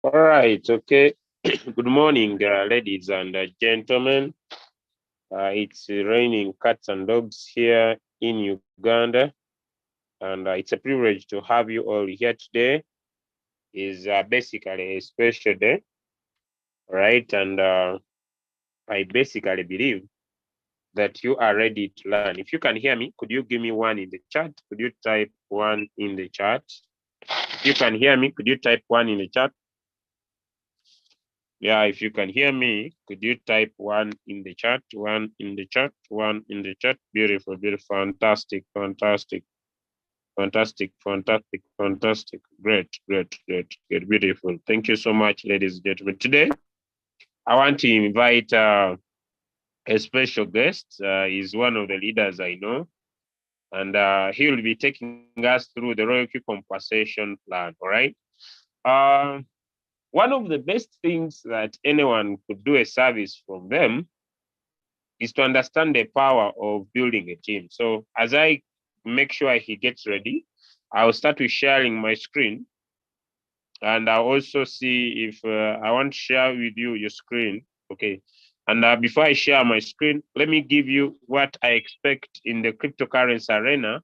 All right, okay. Good morning, ladies and gentlemen. It's raining cats and dogs here in Uganda, and it's a privilege to have you all here today. Is basically a special day, right? And I basically believe that you are ready to learn. If you can hear me, could you give me one in the chat? Could you type one in the chat? If you can hear me, could you type one in the chat? Yeah, if you can hear me, could you type one in the chat? One in the chat, one in the chat. Beautiful, beautiful, fantastic, fantastic, fantastic, fantastic, fantastic. Great, great, great, great, beautiful. Thank you so much, ladies and gentlemen. Today, I want to invite a special guest. He's one of the leaders I know, and he will be taking us through the Royalq compensation plan. All right. Uh, One of the best things that anyone could do a service from them is to understand the power of building a team. So as I make sure he gets ready, I'll start with sharing my screen, and I'll also see if I want to share with you your screen. Okay. And before I share my screen, let me give you what I expect in the cryptocurrency arena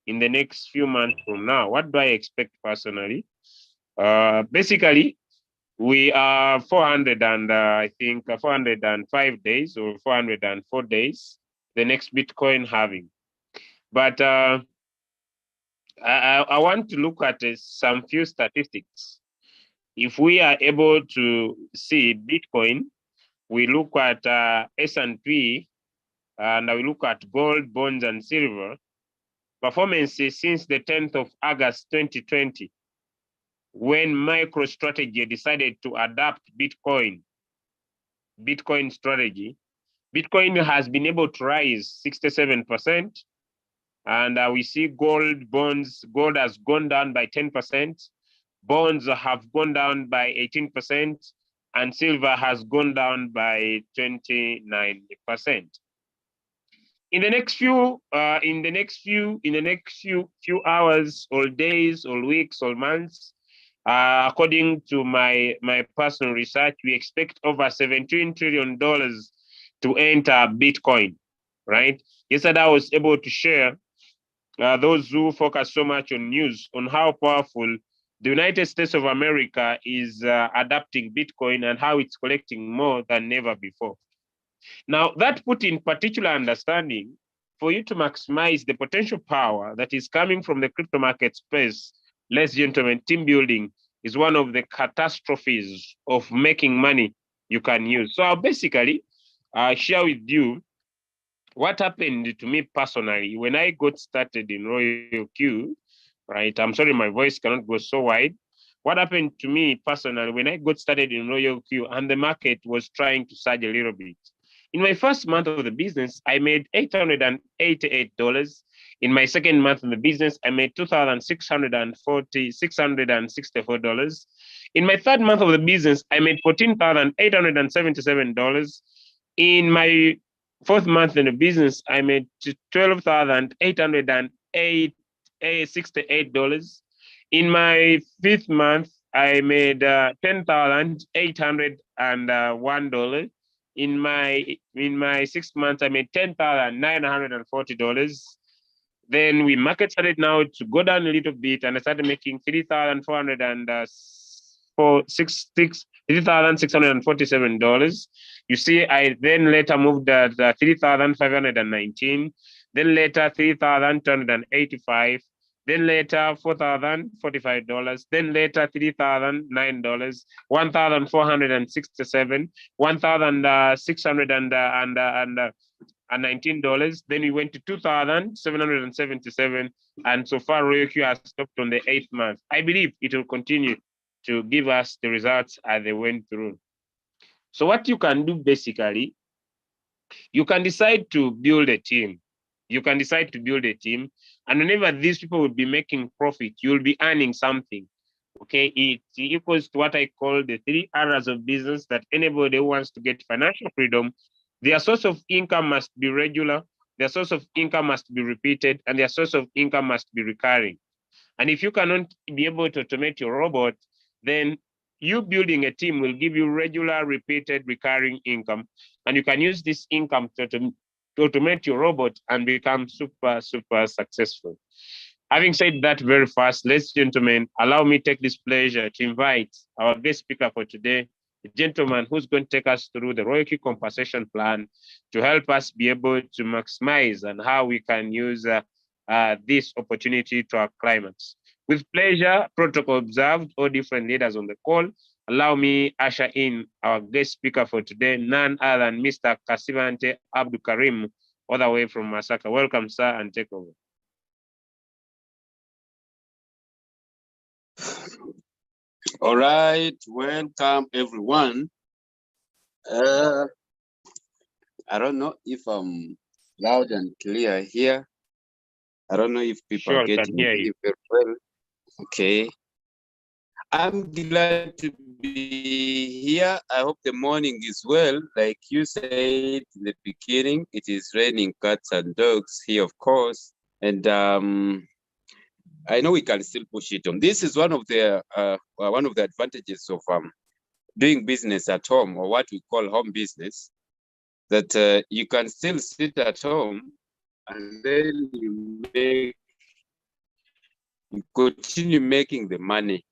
in the next few months from now. What do I expect personally? Basically, we are 400 and I think 405 days or 404 days, the next Bitcoin halving. But I want to look at some few statistics. If we are able to see Bitcoin, we look at S&P, and we look at gold, bonds, and silver performances since the 10th of August 2020, when MicroStrategy decided to adopt Bitcoin strategy. Bitcoin has been able to rise 67%, and we see gold has gone down by 10%, bonds have gone down by 18%, and silver has gone down by 29%. In the next few hours or days or weeks or months, according to my personal research, we expect over $17 trillion to enter Bitcoin, right? Yesterday, I was able to share those who focus so much on news on how powerful the United States of America is adapting Bitcoin and how it's collecting more than ever before. Now, that put in particular understanding for you to maximize the potential power that is coming from the crypto market space. Ladies and gentlemen, team building is one of the catastrophes of making money you can use. So I'll basically share with you what happened to me personally when I got started in Royalq, right? I'm sorry, my voice cannot go so wide. What happened to me personally when I got started in Royalq and the market was trying to surge a little bit? In my first month of the business, I made $888. In my second month in the business, I made $664. In my third month of the business, I made $14,877. In my fourth month in the business, I made $12,868. In my fifth month, I made $10,801. In my 6 months, I made $10,940. Then we market started now to go down a little bit, and I started making $3,647. You see, I then later moved at 3,519, then later 3,285, then later $4,045, then later $3,009, $1,467, $1,619. Then we went to 2,777, and so far Royalq has stopped on the 8th month. I believe it will continue to give us the results as they went through. So what you can do basically, you can decide to build a team. You can decide to build a team, and whenever these people will be making profit, you'll be earning something. Okay, it equals to what I call the 3 areas of business that anybody who wants to get financial freedom, their source of income must be regular, their source of income must be repeated, and their source of income must be recurring. And if you cannot be able to automate your robot, then you building a team will give you regular, repeated, recurring income. And you can use this income to automate your robot and become super, super successful. Having said that very fast, ladies and gentlemen, allow me take this pleasure to invite our guest speaker for today, a gentleman who's going to take us through the Royalq compensation plan to help us be able to maximize and how we can use this opportunity to our climates. With pleasure, protocol observed, all different leaders on the call. Allow me usher in our guest speaker for today, none other than Mr. Kasivante Abdul Karim, all the way from Masaka. Welcome, sir, and take over. All right, welcome everyone. I don't know if I'm loud and clear here. I don't know if people are getting me very well. Okay. I'm glad to be here. I hope the morning is well. Like you said in the beginning, it is raining cats and dogs here, of course. And I know we can still push it on. This is one of the advantages of doing business at home, or what we call home business, that you can still sit at home and then you continue making the money.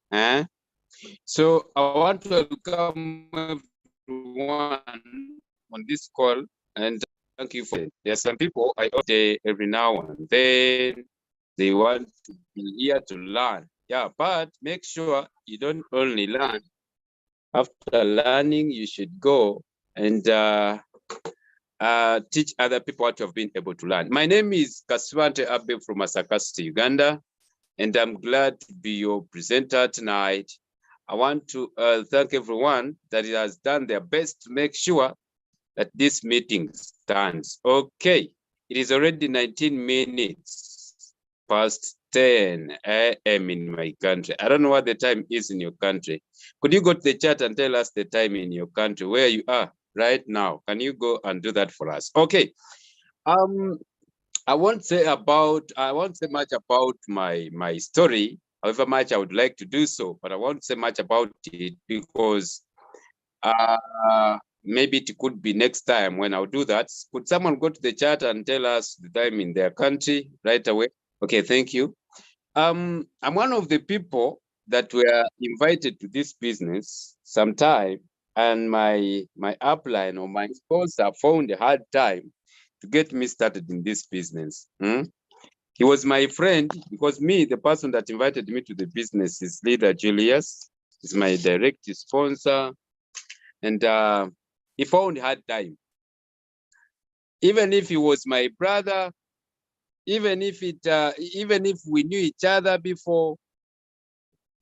So I want to welcome everyone on this call, and thank you for it. There are some people I day every now and then they want to be here to learn. Yeah, but make sure you don't only learn. After learning, you should go and teach other people what you have been able to learn. My name is Kaswante Abe from Masaka, Uganda, and I'm glad to be your presenter tonight. I want to thank everyone that has done their best to make sure that this meeting stands. Okay, it is already 19 minutes past 10 a.m. in my country. I don't know what the time is in your country. Could you go to the chat and tell us the time in your country, where you are right now? Can you go and do that for us? Okay. I won't say much about my story, however much I would like to do so, but I won't say much about it because maybe it could be next time when I'll do that. Could someone go to the chat and tell us the time in their country right away? Okay, thank you. I'm one of the people that were invited to this business sometime, and my upline or my sponsor found a hard time to get me started in this business. He was my friend because the person that invited me to the business is Leader Julius. He's my direct sponsor, and he found a hard time. Even if he was my brother, even if we knew each other before,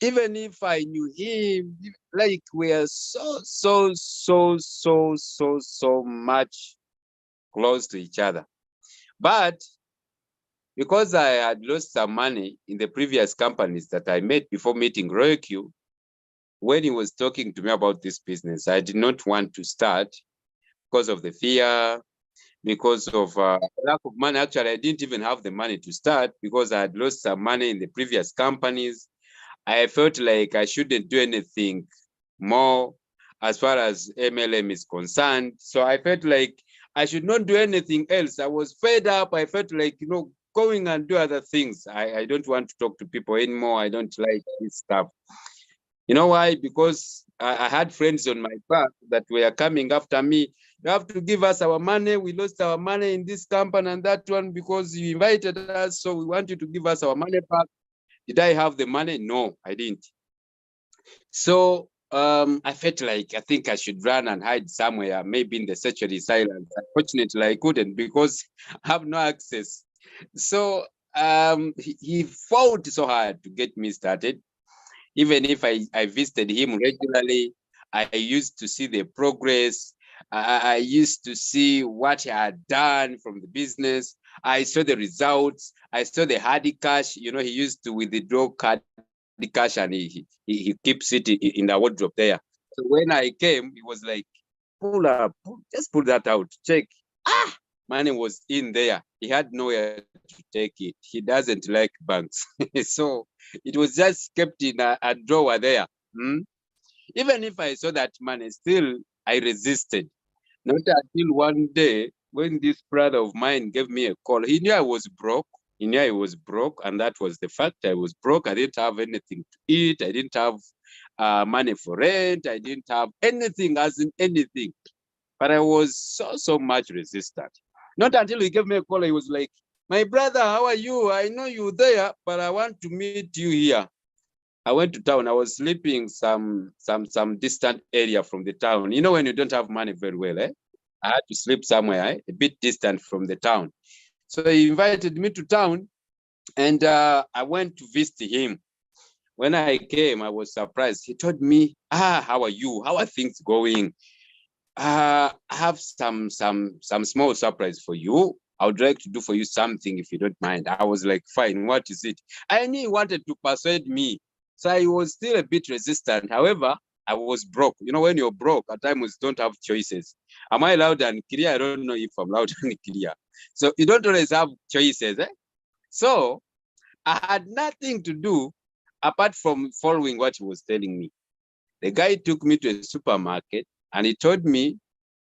even if I knew him, like we are so much close to each other. But because I had lost some money in the previous companies that I made before meeting Royalq, when he was talking to me about this business, I did not want to start because of the fear, because of lack of money. Actually, I didn't even have the money to start because I had lost some money in the previous companies. I felt like I shouldn't do anything more as far as MLM is concerned. So I felt like I should not do anything else. I was fed up. I felt like, going and do other things. I don't want to talk to people anymore. I don't like this stuff. You know why? Because I had friends on my back that were coming after me. You have to give us our money. We lost our money in this company and that one because you invited us. So we want you to give us our money back. Did I have the money? No, I didn't. So I felt like I think I should run and hide somewhere, maybe in the sanctuary silence. Unfortunately, I couldn't because I have no access. So he fought so hard to get me started. Even if I visited him regularly, I used to see the progress. I used to see what he had done from the business. I saw the results. I saw the hardy cash. He used to withdraw the cash and he keeps it in the wardrobe there. So when I came, he was like, just pull that out, check. Money was in there. He had nowhere to take it. He doesn't like banks. So it was just kept in a drawer there. Even if I saw that money, still I resisted. Not until one day when this brother of mine gave me a call. He knew I was broke. He knew I was broke, and that was the fact. I was broke. I didn't have anything to eat. I didn't have money for rent. I didn't have anything, as in anything. But I was so much resistant. Not until he gave me a call, he was like, "My brother, how are you? I know you're there, but I want to meet you here." I went to town. I was sleeping some distant area from the town. You know, when you don't have money very well, eh? I had to sleep somewhere a bit distant from the town. So he invited me to town, and I went to visit him. When I came, I was surprised. He told me, how are you? How are things going? I have some small surprise for you. I would like to do for you something if you don't mind. I was like, fine, what is it? I knew he wanted to persuade me. So I was still a bit resistant. However, I was broke. You know, when you're broke, at times you don't have choices. Am I loud and clear? I don't know if I'm loud and clear. So you don't always have choices. Eh? So I had nothing to do apart from following what he was telling me. The guy took me to a supermarket and he told me,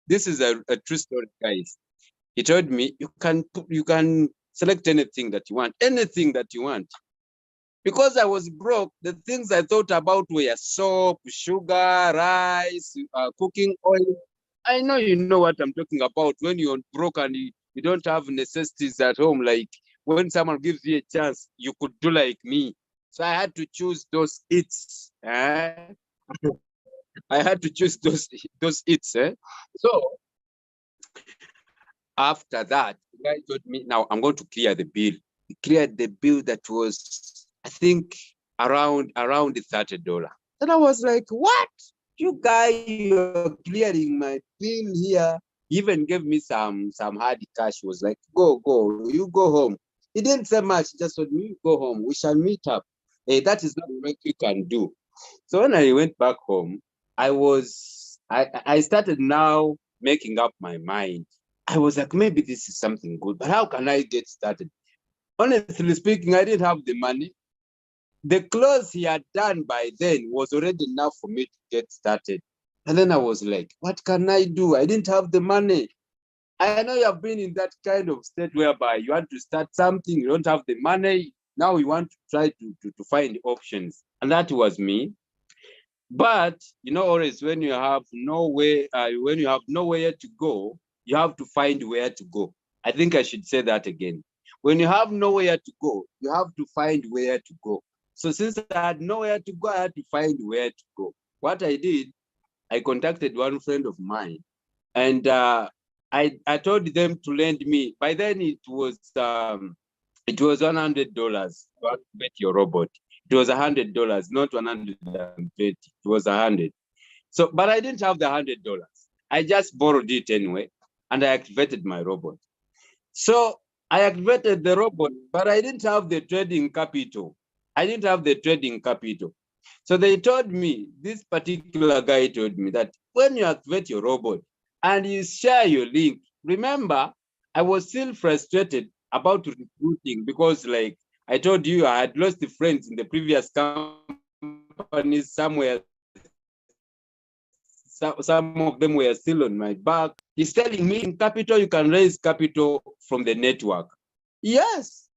this is a true story, guys. He told me, you can select anything that you want, anything that you want. Because I was broke, the things I thought about were soap, sugar, rice, cooking oil. I know you know what I'm talking about when you're broke and you don't have necessities at home. Like when someone gives you a chance, you could do like me. So I had to choose those eats. I had to choose those eats. So after that, the guy told me, now I'm going to clear the bill. He cleared the bill that was, I think, around the $30. And I was like, what? You guy, you're clearing my bill here. He even gave me some hard cash. He was like, go, you go home. He didn't say much, just told me, go home. We shall meet up. Hey, that is not what you can do. So when I went back home, I started now making up my mind. I was like, maybe this is something good, but how can I get started? Honestly speaking, I didn't have the money. The clothes he had done by then was already enough for me to get started. And then I was like, what can I do? I didn't have the money. I know you have been in that kind of state whereby you want to start something, you don't have the money. Now you want to try to find options. And that was me. But you know, always when you have nowhere to go, you have to find where to go. I think I should say that again. When you have nowhere to go, you have to find where to go. So since I had nowhere to go, I had to find where to go. What I did, I contacted one friend of mine, and I told them to lend me. By then it was $100 to activate your robot. It was $100, not 120. It was 100. So, but I didn't have the $100. I just borrowed it anyway, and I activated my robot. So I activated the robot, but I didn't have the trading capital. I didn't have the trading capital. So they told me, this particular guy told me that when you activate your robot and you share your link, remember, I was still frustrated about recruiting because, like I told you, I had lost the friends in the previous companies somewhere. Some of them were still on my back. He's telling me in capital, you can raise capital from the network. Yes,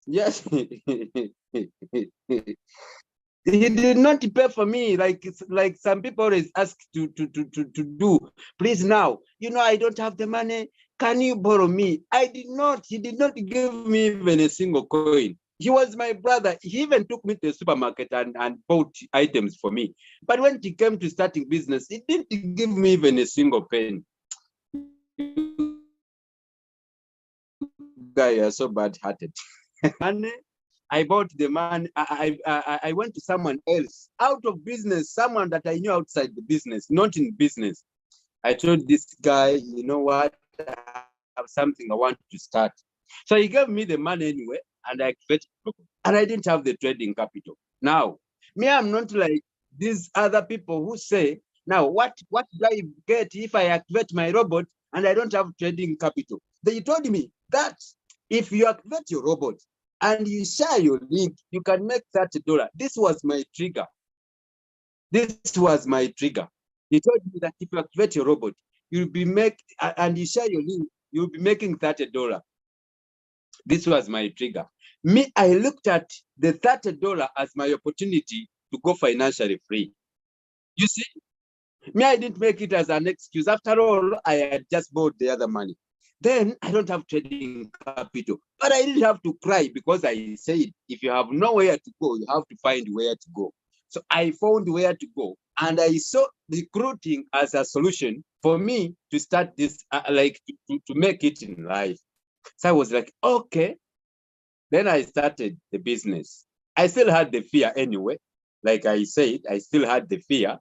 yes. He did not pay for me like some people always ask to do. Please now, you know, I don't have the money. Can you borrow me? I did not. He did not give me even a single coin. He was my brother. He even took me to the supermarket and bought items for me. But when it came to starting business, he didn't give me even a single penny. Guy, you're so bad-hearted. Money. I bought the man. I went to someone else out of business, someone that I knew outside the business, not in business. I told this guy, you know what? I have something I want to start. So he gave me the money anyway, and I activated it. And I didn't have the trading capital. Now, me, I'm not like these other people who say, now, what do I get if I activate my robot and I don't have trading capital? They told me that if you activate your robot and you share your link, you can make $30. This was my trigger. This was my trigger. He told me that if you activate your robot, you'll be and you share your link, you'll be making $30. This was my trigger. Me, I looked at the $30 as my opportunity to go financially free. You see, me, I didn't make it as an excuse. After all, I had just bought the other money. Then I don't have trading capital, but I didn't have to cry because I said, if you have nowhere to go, you have to find where to go. So I found where to go, and I saw recruiting as a solution for me to start this, to make it in life. So I was like, okay. Then I started the business. I still had the fear anyway. Like I said, I still had the fear,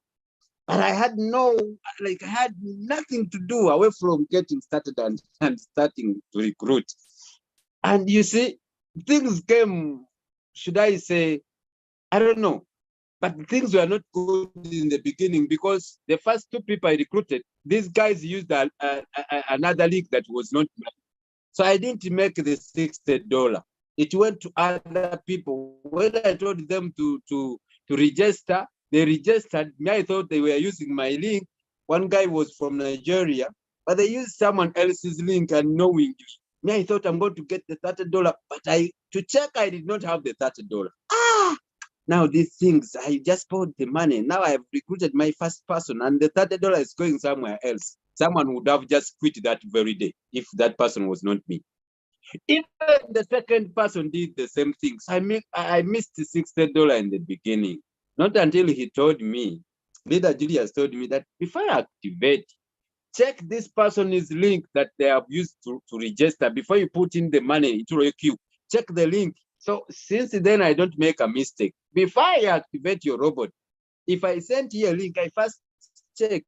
but I had I had nothing to do away from getting started and starting to recruit. And you see, things came, should I say, I don't know, but things were not good in the beginning because the first two people I recruited, these guys used another link that was not mine. So I didn't make the $60. It went to other people. When I told them to register, they registered. Me, I thought they were using my link. One guy was from Nigeria, but they used someone else's link unknowingly. Me, I thought I'm going to get the $30, but to check, I did not have the $30. Now these things, I just bought the money. Now I have recruited my first person, and the $30 is going somewhere else. Someone would have just quit that very day if that person was not me. Even the second person did the same thing. So I missed the $60 in the beginning. Not until he told me, Leader Julius told me that before I activate, check this person's link that they have used to register before you put in the money into Royalq. Check the link. So since then, I don't make a mistake. Before I activate your robot, if I send you a link, I first check.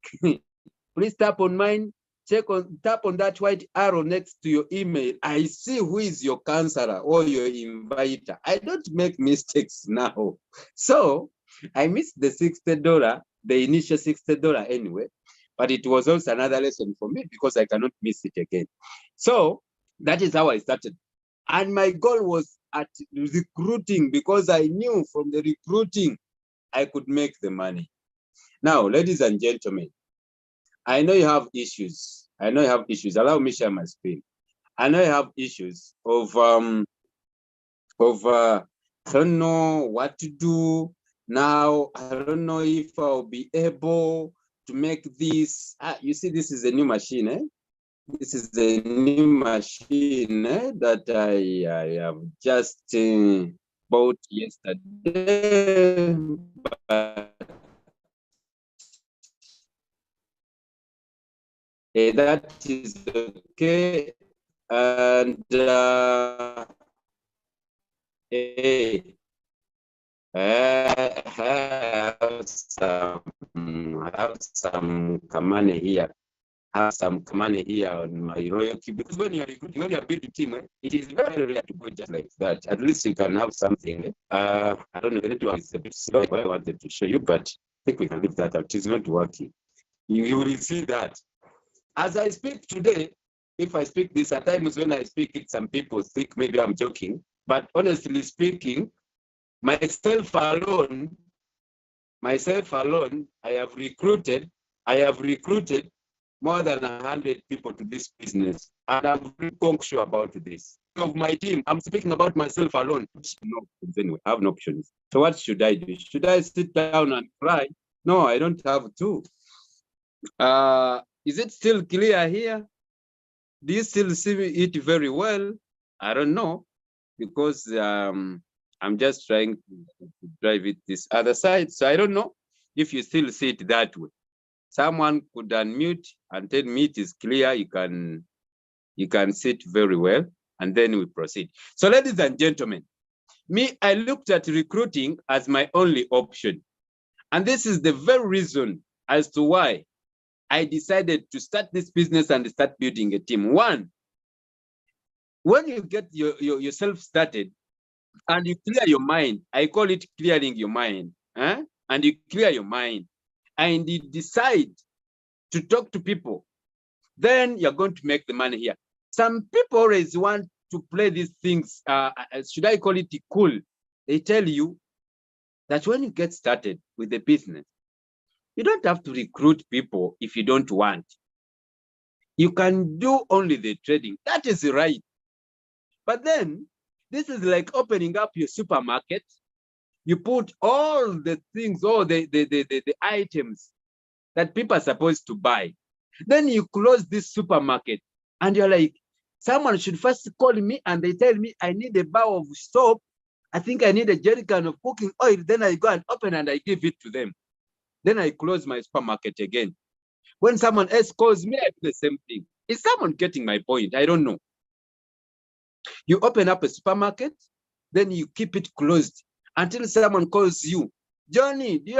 Please tap on mine. Tap on that white arrow next to your email. I see who is your counselor or your inviter. I don't make mistakes now. So I missed the $60, the initial $60 anyway, but it was also another lesson for me because I cannot miss it again. So that is how I started. And my goal was at recruiting because I knew from the recruiting, I could make the money. Now, ladies and gentlemen, I know you have issues. I know you have issues. Allow me share my screen. I know you have issues of I don't know what to do now. I don't know if I'll be able to make this. You see, this is a new machine, eh? This is a new machine that I have just bought yesterday. But that is okay. And hey, I have some money here. Have some money here on my Royalq, because when you're recruiting, when you're building team, it is very rare to go just like that. At least you can have something. I don't know, the network is a bit slow. I wanted to show you, but I think we can leave that out. It is not working. You will see that. As I speak today, if I speak this, at times when I speak it, some people think maybe I'm joking. But honestly speaking, myself alone, I have recruited more than 100 people to this business. And I'm very conscious about this. Of my team, I'm speaking about myself alone. No options anyway. I have no options. So what should I do? Should I sit down and cry? No, I don't have to. Is it still clear here? Do you still see it very well? I don't know, because I'm just trying to drive it this other side. So I don't know if you still see it that way. Someone could unmute and tell me it is clear. You can see it very well, and then we proceed. So ladies and gentlemen, me, I looked at recruiting as my only option. And this is the very reason as to why I decided to start this business and start building a team. One, when you get yourself started and you clear your mind, I call it clearing your mind, and you clear your mind and you decide to talk to people, then you're going to make the money here. Some people always want to play these things, should I call it cool? They tell you that when you get started with the business, You don't have to recruit people if you don't want. You can do only the trading. That is right. But then this is like opening up your supermarket. You put all the things, all the items that people are supposed to buy. Then you close this supermarket and you're like, someone should first call me and they tell me I need a bar of soap. I think I need a jerrycan of cooking oil. Then I go and open and I give it to them. Then I close my supermarket again. When someone else calls me, I do the same thing. Is someone getting my point? I don't know. You open up a supermarket, then you keep it closed until someone calls you. Johnny, do you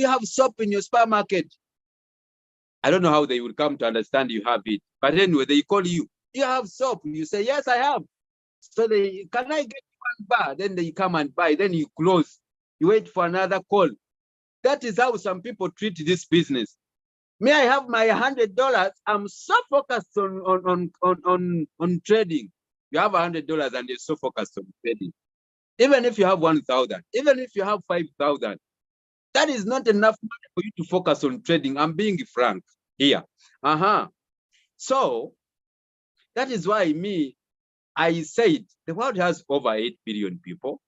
have soap in your supermarket? I don't know how they will come to understand you have it. But anyway, they call you. Do you have soap? You say, yes, I have. So they, can I get one bar? Then they come and buy. Then you close. You wait for another call. That is how some people treat this business. May I have my $100? I'm so focused on trading. You have $100 and you're so focused on trading. Even if you have 1,000, even if you have 5,000, that is not enough money for you to focus on trading. I'm being frank here. So that is why I said the world has over 8 billion people.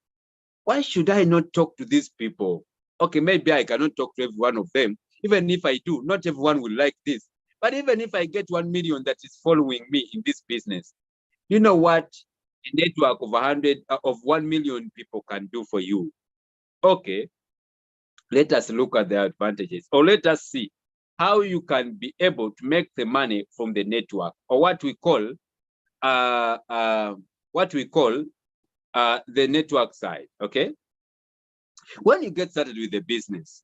Why should I not talk to these people? Okay, maybe I cannot talk to every one of them. Even if I do, not everyone will like this. But even if I get 1 million that is following me in this business, you know what a network of 1 million people can do for you? Okay, let us look at the advantages, or let us see how you can be able to make the money from the network, or what we call the network side. Okay, when you get started with the business,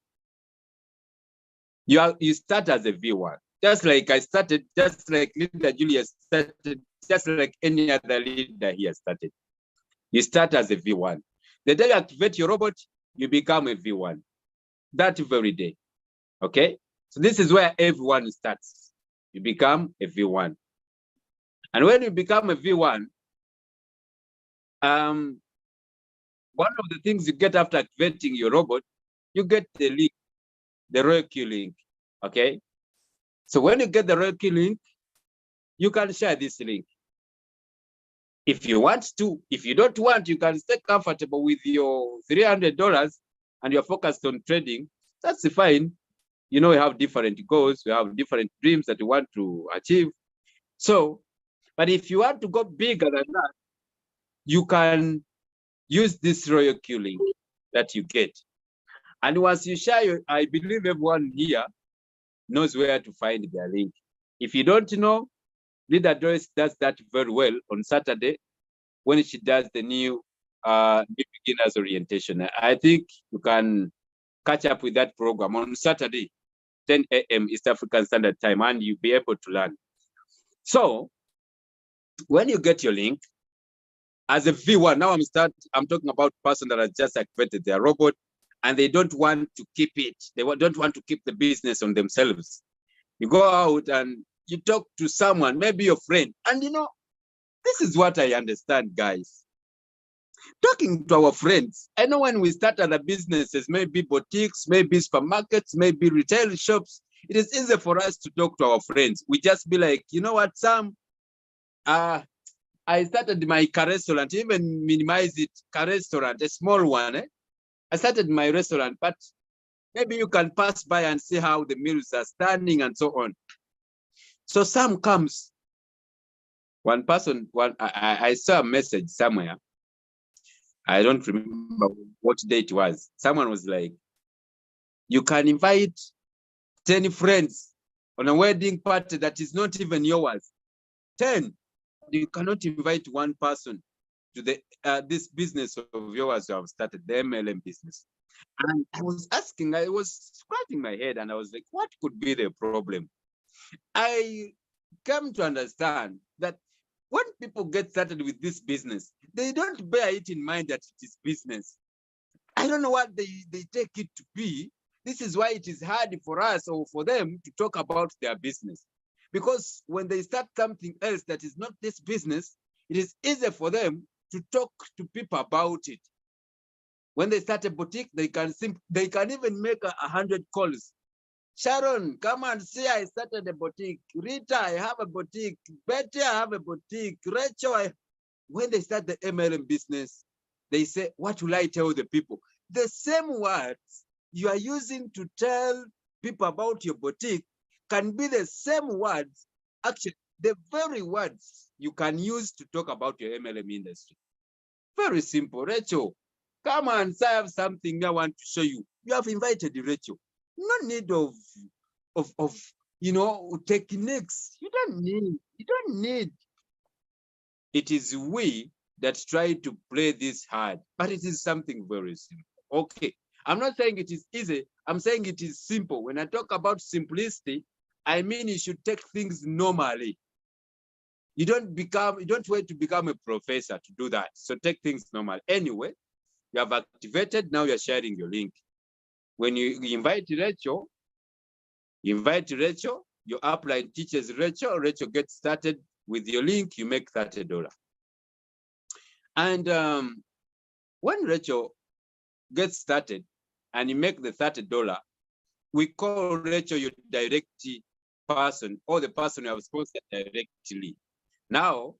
you start as a V1, just like I started, just like leader Julius started, just like any other leader here started. You start as a V1. The day you activate your robot, you become a V1 that very day. Okay, so this is where everyone starts. You become a V1, and when you become a V1, one of the things you get after activating your robot, you get the link, the Royalq link. Okay, so when you get the Royalq link, you can share this link if you want to. If you don't want, you can stay comfortable with your $300 and you're focused on trading. That's fine. You know, we have different goals, we have different dreams that we want to achieve. So, but if you want to go bigger than that, you can use this Royalq link that you get. And once you share, I believe everyone here knows where to find their link. If you don't know, Leader Doris does that very well on Saturday when she does the new beginners orientation. I think you can catch up with that program on Saturday, 10 a.m. East African Standard Time, and you'll be able to learn. So when you get your link, as a V1, now I'm talking about person that has just activated their robot and they don't want to keep it. They don't want to keep the business on themselves. You go out and you talk to someone, maybe your friend, and you know, this is what I understand, guys. Talking to our friends, I know when we start other businesses, maybe boutiques, maybe supermarkets, maybe retail shops, it is easy for us to talk to our friends. We just be like, you know what, Sam, I started my car restaurant, even minimize it, car restaurant, a small one. I started my restaurant, but maybe you can pass by and see how the meals are standing and so on. So Sam comes. One person, I saw a message somewhere. I don't remember what day it was. Someone was like, you can invite 10 friends on a wedding party that is not even yours. 10. You cannot invite one person to the this business of yours you have started, the MLM business. And I was asking, I was scratching my head and I was like, what could be the problem? I came to understand that when people get started with this business, they don't bear it in mind that it is business. I don't know what they take it to be. This is why it is hard for us or for them to talk about their business. Because when they start something else that is not this business, it is easier for them to talk to people about it. When they start a boutique, they can even make 100 calls. Sharon, come and see, I started a boutique. Rita, I have a boutique. Betty, I have a boutique. Rachel, when they start the MLM business, they say, what will I tell the people? The same words you are using to tell people about your boutique can be the same words, actually, the very words you can use to talk about your MLM industry. Very simple. Rachel, come and serve something I want to show you. You have invited Rachel. No need of techniques. You don't need. It is we that try to play this hard, but it is something very simple. Okay. I'm not saying it is easy. I'm saying it is simple. When I talk about simplicity, I mean you should take things normally. You don't wait to become a professor to do that. So take things normal. Anyway, you have activated, now you're sharing your link. When you invite Rachel, your upline teaches Rachel gets started with your link, you make $30. And when Rachel gets started and you make the $30, we call Rachel your direct person, or the person you have sponsored directly. Now,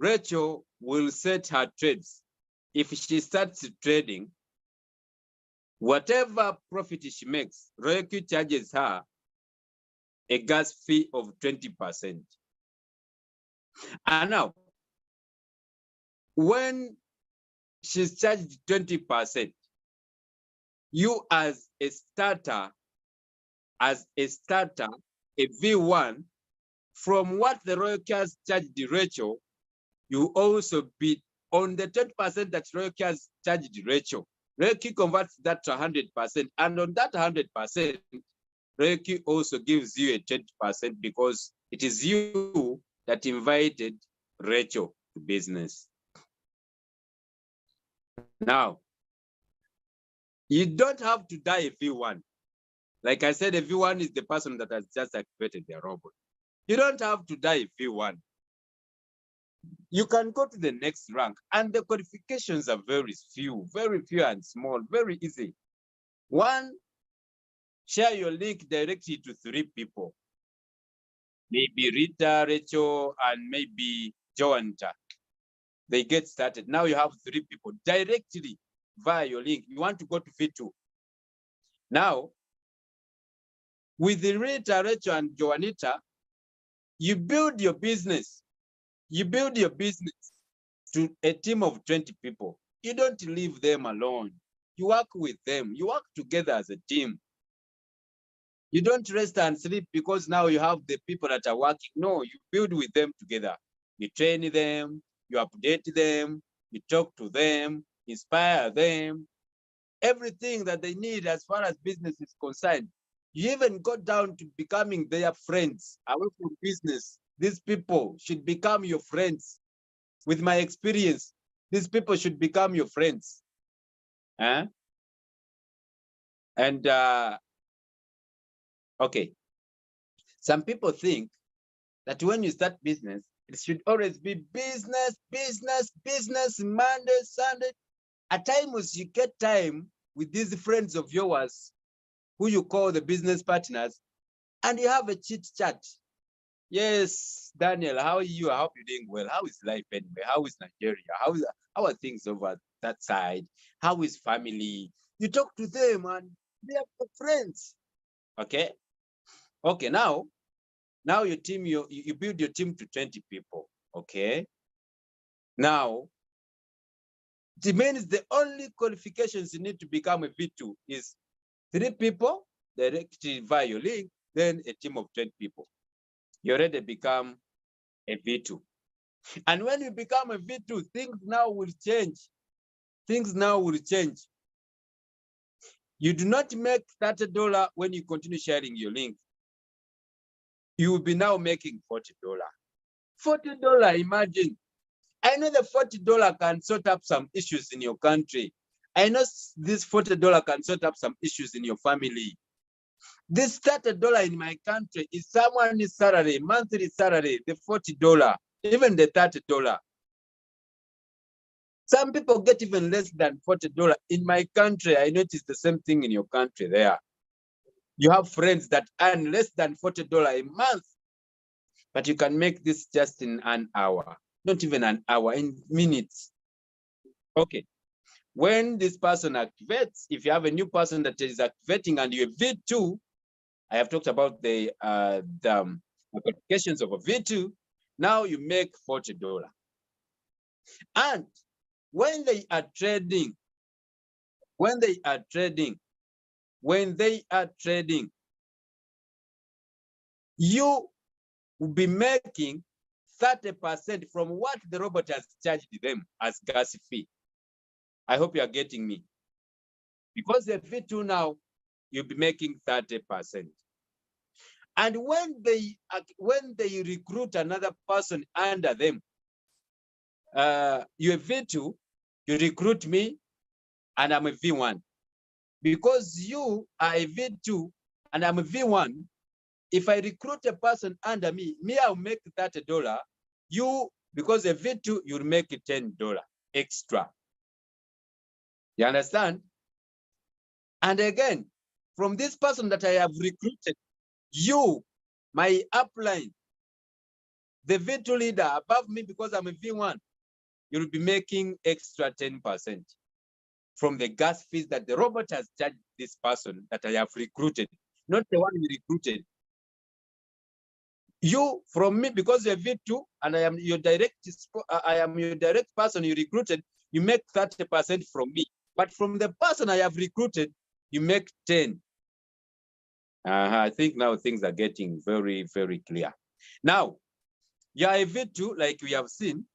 Rachel will set her trades. If she starts trading, whatever profit she makes, Royalq charges her a gas fee of 20%. And now, when she's charged 20%, you as a starter, a V1, from what the Royalq has charged Rachel, you also bid on the 20% that Royalq has charged Rachel. Royalq converts that to 100%, and on that 100%, Royalq also gives you a 20% because it is you that invited Rachel to business. Now, you don't have to die a V1. Like I said, a V1 is the person that has just activated their robot. You don't have to die a V1. You can go to the next rank, and the qualifications are very few and small, very easy. One, share your link directly to 3 people. Maybe Rita, Rachel, and maybe Joanta. They get started. Now you have 3 people directly via your link. You want to go to V2. Now, with the Rita, Rachel, and Joanita, you build your business. You build your business to a team of 20 people. You don't leave them alone. You work with them. You work together as a team. You don't rest and sleep because now you have the people that are working. No, you build with them together. You train them, you update them, you talk to them, inspire them, everything that they need as far as business is concerned. You even go down to becoming their friends away from business. These people should become your friends. With my experience, these people should become your friends. And okay, some people think that when you start business, it should always be business, Monday, Sunday. At times you get time with these friends of yours who you call the business partners, and you have a chit chat. Yes, Daniel, how are you? I hope you're doing well. How is life anyway? How is Nigeria? How are things over that side? How is family? You talk to them and they are friends. Okay. Okay, now your team, you build your team to 20 people. Okay. Now, it means the only qualifications you need to become a V2 is 3 people directly via your link, then a team of 10 people. You already become a V2. And when you become a V2, things now will change. Things now will change. You do not make $30 when you continue sharing your link. You will be now making $40. $40, imagine. I know the $40 can sort up some issues in your country. I know this $40 can sort up some issues in your family. This $30 in my country is someone's salary, monthly salary, the $40, even the $30. Some people get even less than $40. In my country, I notice the same thing in your country there. You have friends that earn less than $40 a month, but you can make this just in an hour, not even an hour, in minutes. Okay. When this person activates, if you have a new person that is activating and you're V2, I have talked about the applications of a V2. Now you make $40. And when they are trading, you will be making 30% from what the robot has charged them as gas fee. I hope you are getting me. Because the V2 now, you'll be making 30%. And when they recruit another person under them, you're a V2, you recruit me, and I'm a V1. Because you are a V2 and I'm a V1, if I recruit a person under me, I'll make $30. You, because a V2, you'll make $10 extra. You understand? And again, from this person that I have recruited, you, my upline, the V2 leader above me, because I'm a V1, you'll be making extra 10% from the gas fees that the robot has charged this person that I have recruited, not the one you recruited. You, from me, because you're V2 and I am your direct person you recruited, you make 30% from me. But from the person I have recruited, you make 10. I think now things are getting very, very clear. Now, you're a V2, like we have seen.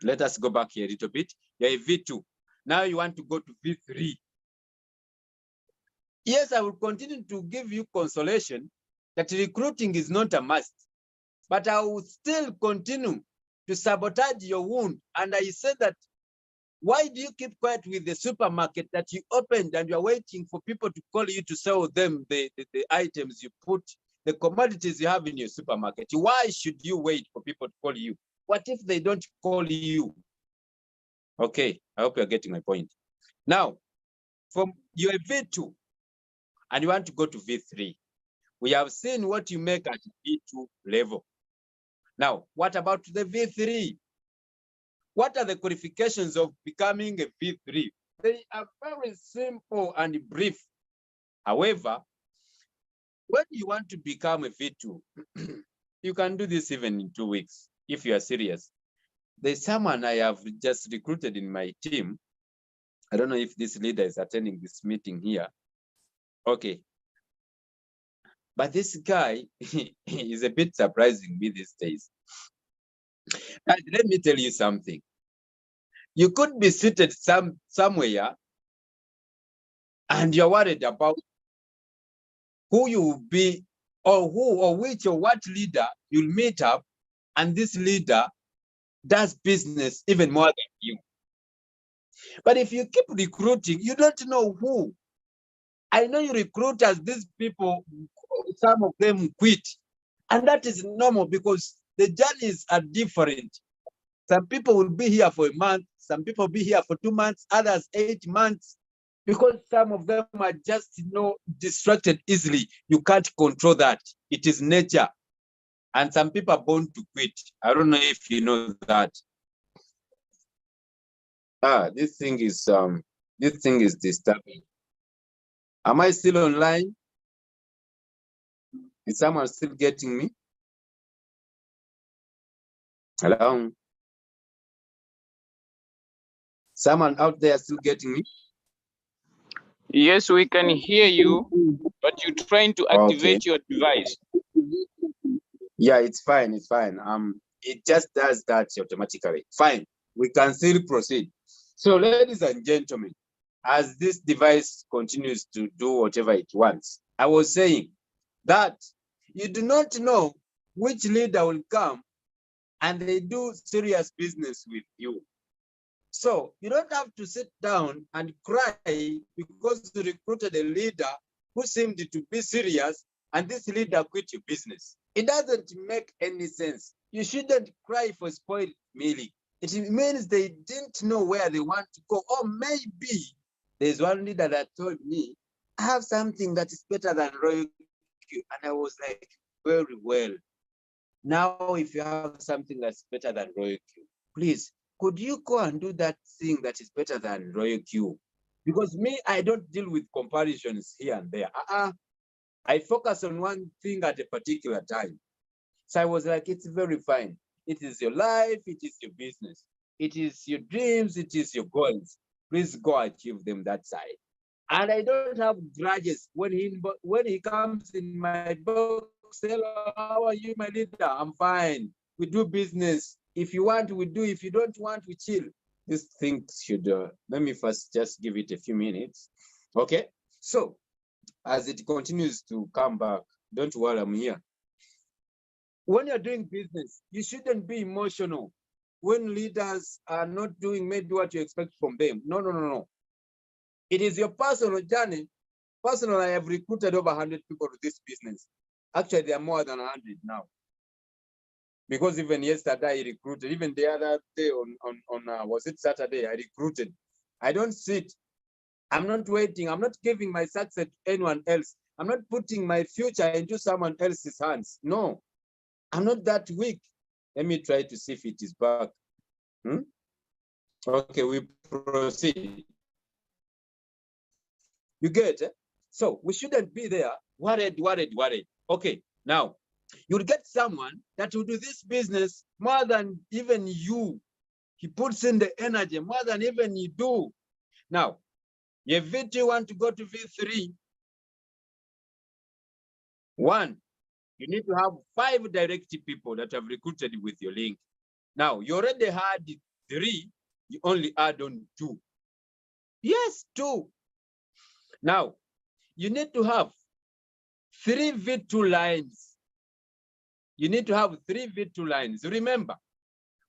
Let us go back here a little bit. You're a V2. Now you want to go to V3. Yes, I will continue to give you consolation that recruiting is not a must, but I will still continue to sabotage your wound. And I said that, why do you keep quiet with the supermarket that you opened and you're waiting for people to call you to sell them the items you put, the commodities you have in your supermarket? Why should you wait for people to call you? What if they don't call you? Okay, I hope you're getting my point. Now, from your V2 and you want to go to V3, we have seen what you make at V2 level. Now, what about the V3? What are the qualifications of becoming a V3? They are very simple and brief. However, when you want to become a V2, you can do this even in 2 weeks if you are serious. There's someone I have just recruited in my team. I don't know if this leader is attending this meeting here. Okay. But this guy is a bit surprising me these days. And let me tell you something. You could be seated somewhere and you're worried about who you will be or which or what leader you'll meet up, and this leader does business even more than you. But if you keep recruiting, you don't know who. I know you recruiters, these people, some of them quit. And that is normal because the journeys are different. Some people will be here for a month, some people will be here for 2 months, others 8 months, because some of them are just distracted easily. You can't control that. It is nature. And some people are born to quit. I don't know if you know that. This thing is disturbing. Am I still online? Is someone still getting me? Hello? Someone out there still getting me? Yes, we can hear you, but you're trying to activate your device. Yeah, it's fine. It's fine. It just does that automatically. Fine. We can still proceed. So, ladies and gentlemen, as this device continues to do whatever it wants, I was saying that you do not know which leader will come and they do serious business with you. So you don't have to sit down and cry because you recruited a leader who seemed to be serious and this leader quit your business. It doesn't make any sense. You shouldn't cry for spoiled milk. It means they didn't know where they want to go. Or maybe there's one leader that told me, I have something that is better than Royalq. And I was like, very well. Now, if you have something that's better than Royalq, please, could you go and do that thing that is better than Royalq? Because me, I don't deal with comparisons here and there. I focus on one thing at a particular time. So I was like, it's very fine. It is your life, it is your business. It is your dreams, it is your goals. Please go achieve them that side. And I don't have grudges when he comes in my box. Hello, how are you, my leader? I'm fine. We do business. If you want, we do. If you don't want, we chill. This thing should, let me first just give it a few minutes. Okay. So as it continues to come back, don't worry, I'm here. When you're doing business, you shouldn't be emotional when leaders are not doing maybe what you expect from them. No, no, no, no. It is your personal journey. Personally, I have recruited over 100 people to this business. Actually, there are more than 100 now. Because even yesterday I recruited, even the other day on was it Saturday, I recruited. I don't sit. I'm not waiting. I'm not giving my success to anyone else. I'm not putting my future into someone else's hands. No, I'm not that weak. Let me try to see if it is back. Okay, we proceed. You get it? So we shouldn't be there worried. Okay, now you'll get someone that will do this business more than even you. He puts in the energy more than even you do. Now, if V2 want to go to V3, one, you need to have 5 direct people that have recruited with your link. Now, you already had 3, you only add on 2. Yes, 2. Now, you need to have 3 V2 lines. You need to have 3 V2 lines. Remember,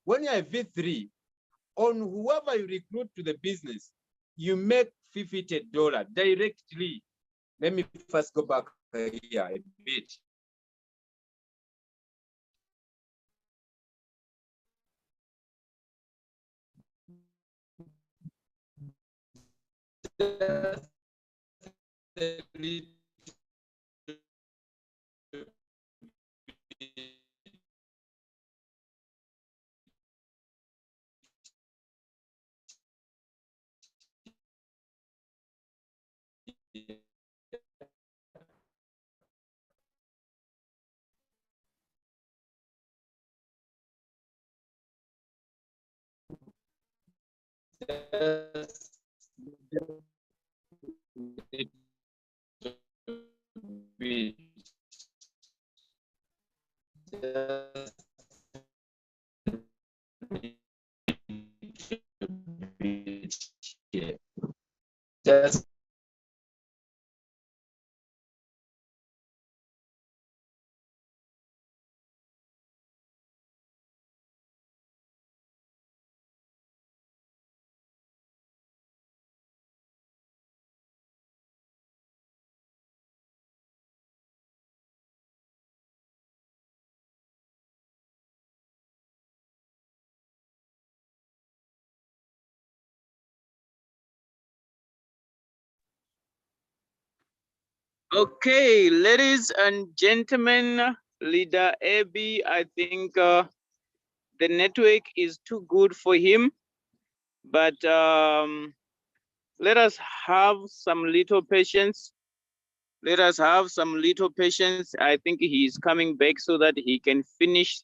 when you are V3, on whoever you recruit to the business, you make $50 directly. Let me first go back here a bit. Just Okay, ladies and gentlemen, leader AB, I think the network is too good for him, but let us have some little patience. Let us have some little patience. I think he is coming back so that he can finish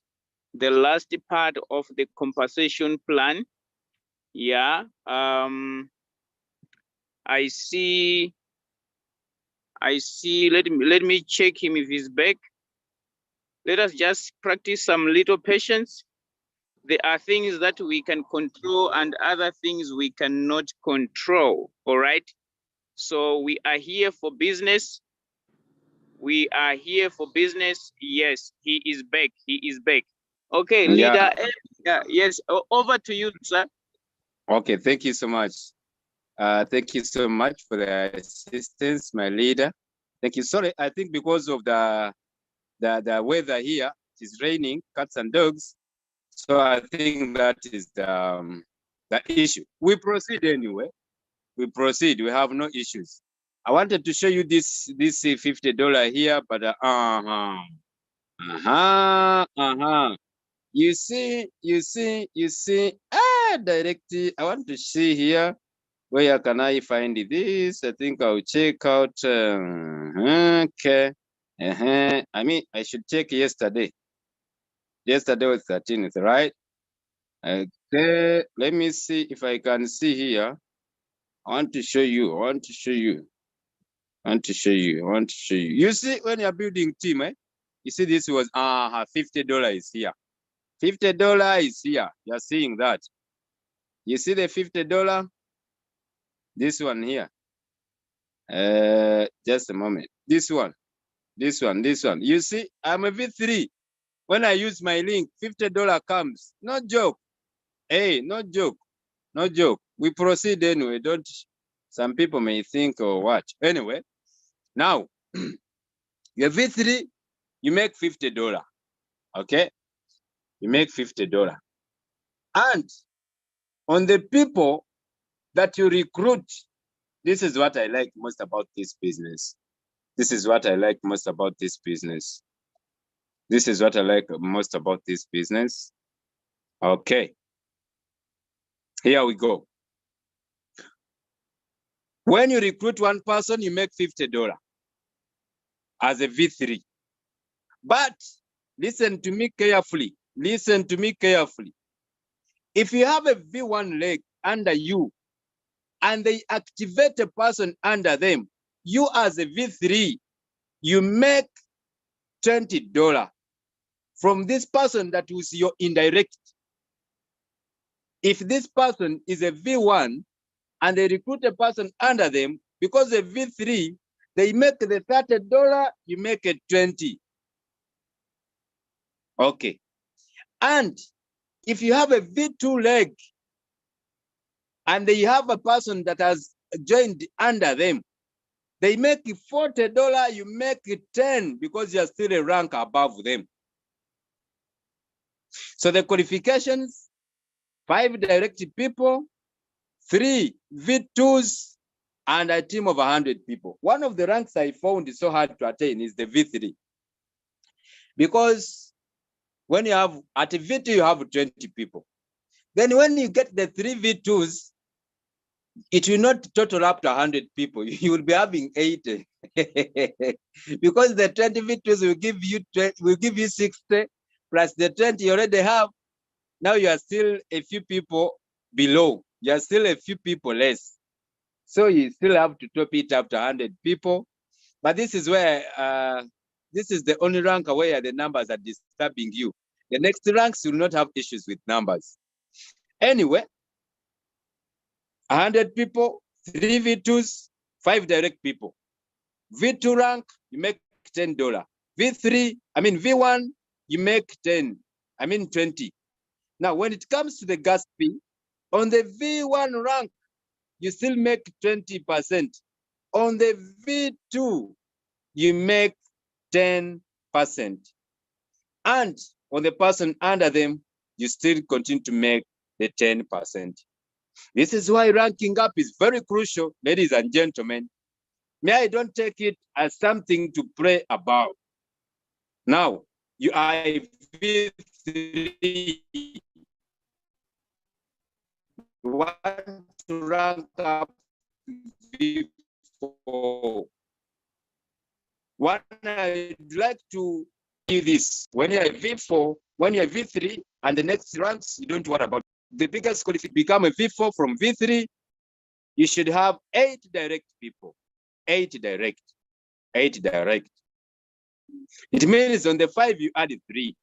the last part of the compensation plan. Yeah, I see. Let me check him if he's back. Let us just practice some little patience. There are things that we can control and other things we cannot control. All right. So we are here for business. We are here for business. Yes, he is back. He is back. Okay, leader. Yeah, yes. Over to you, sir. Okay, thank you so much. Thank you so much for the assistance, my leader. Thank you. Sorry, I think because of the weather here, it is raining, cats and dogs. So I think that is the issue. We proceed anyway. We proceed. We have no issues. I wanted to show you this $50 here, but You see. Direct. I want to see here. Where can I find this? I think I'll check out. Okay. I mean, I should check yesterday. Yesterday was 13th, right? Okay. Let me see if I can see here. I want to show you. You see, when you're building team, you see this was $50 is here. $50 is here. You're seeing that. You see the $50? This one here. Just a moment. This one. You see, I'm a V3. When I use my link, $50 comes. No joke. Hey, no joke. We proceed anyway. Some people may think or what. Anyway, now your V3, you make $50. Okay? You make $50. And on the people that you recruit, this is what I like most about this business. Okay. Here we go. When you recruit one person, you make $50 as a V3. But listen to me carefully. If you have a V1 leg under you and they activate a person under them, you as a V3, you make $20 from this person that was your indirect. If this person is a V1 and they recruit a person under them, because a V3, they make the $30, you make it 20. Okay. And if you have a V2 leg and they have a person that has joined under them, they make $40, you make it 10 because you're still a rank above them. So the qualifications, 5 direct people, 3 V2s, and a team of 100 people. One of the ranks I found is so hard to attain is the V3. Because when you have, at a V2, you have 20 people. Then when you get the 3 V2s, it will not total up to 100 people. You will be having 80. Because the 20 V2s will give you 60 plus the 20 you already have. Now you are still a few people below. You are still a few people less. So you still have to top it up to 100 people. But this is where, this is the only rank where the numbers are disturbing you. The next ranks will not have issues with numbers. Anyway, 100 people, 3 V2s, 5 direct people. V2 rank, you make $10. V1, you make 20. Now, when it comes to the gas fee, on the V1 rank, you still make 20%. On the V2, you make 10%. And on the person under them, you still continue to make the 10%. This is why ranking up is very crucial, ladies and gentlemen. May I don't take it as something to pray about. Now, you are V3. You want to rank up V4. What I'd like to do this, when you're V4, when you're V3, and the next ranks, you don't worry about. The biggest qualification, become a V4 from V3, you should have 8 direct people. 8 direct. It means on the 5, you add 3.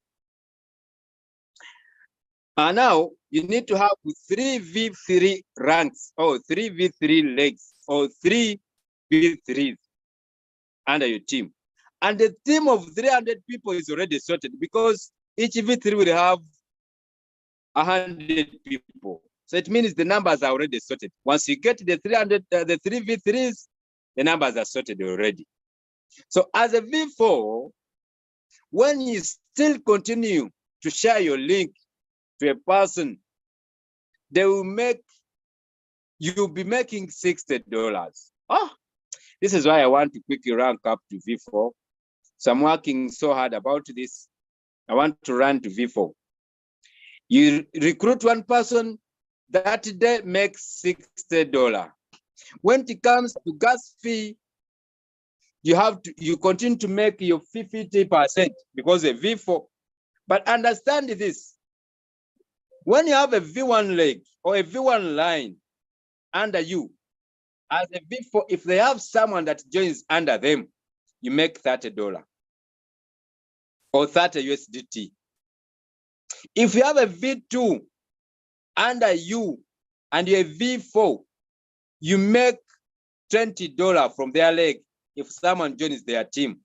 And now you need to have 3 V3 ranks, or 3 V3 legs, or 3 V3s under your team. And the team of 300 people is already sorted because each V3 will have 100 people. So it means the numbers are already sorted. Once you get the 3 V3s, the numbers are sorted already. So as a V4, when you still continue to share your link to a person, you'll be making $60. Oh, this is why I want to quickly rank up to V4. So I'm working so hard about this. I want to run to V4. You recruit one person, that day makes $60. When it comes to gas fee, you continue to make your 50% because a V4. But understand this. When you have a V1 leg or a V1 line under you, as a V4, if they have someone that joins under them, you make $30 or 30 USDT. If you have a V2 under you and you're a V4, you make $20 from their leg if someone joins their team.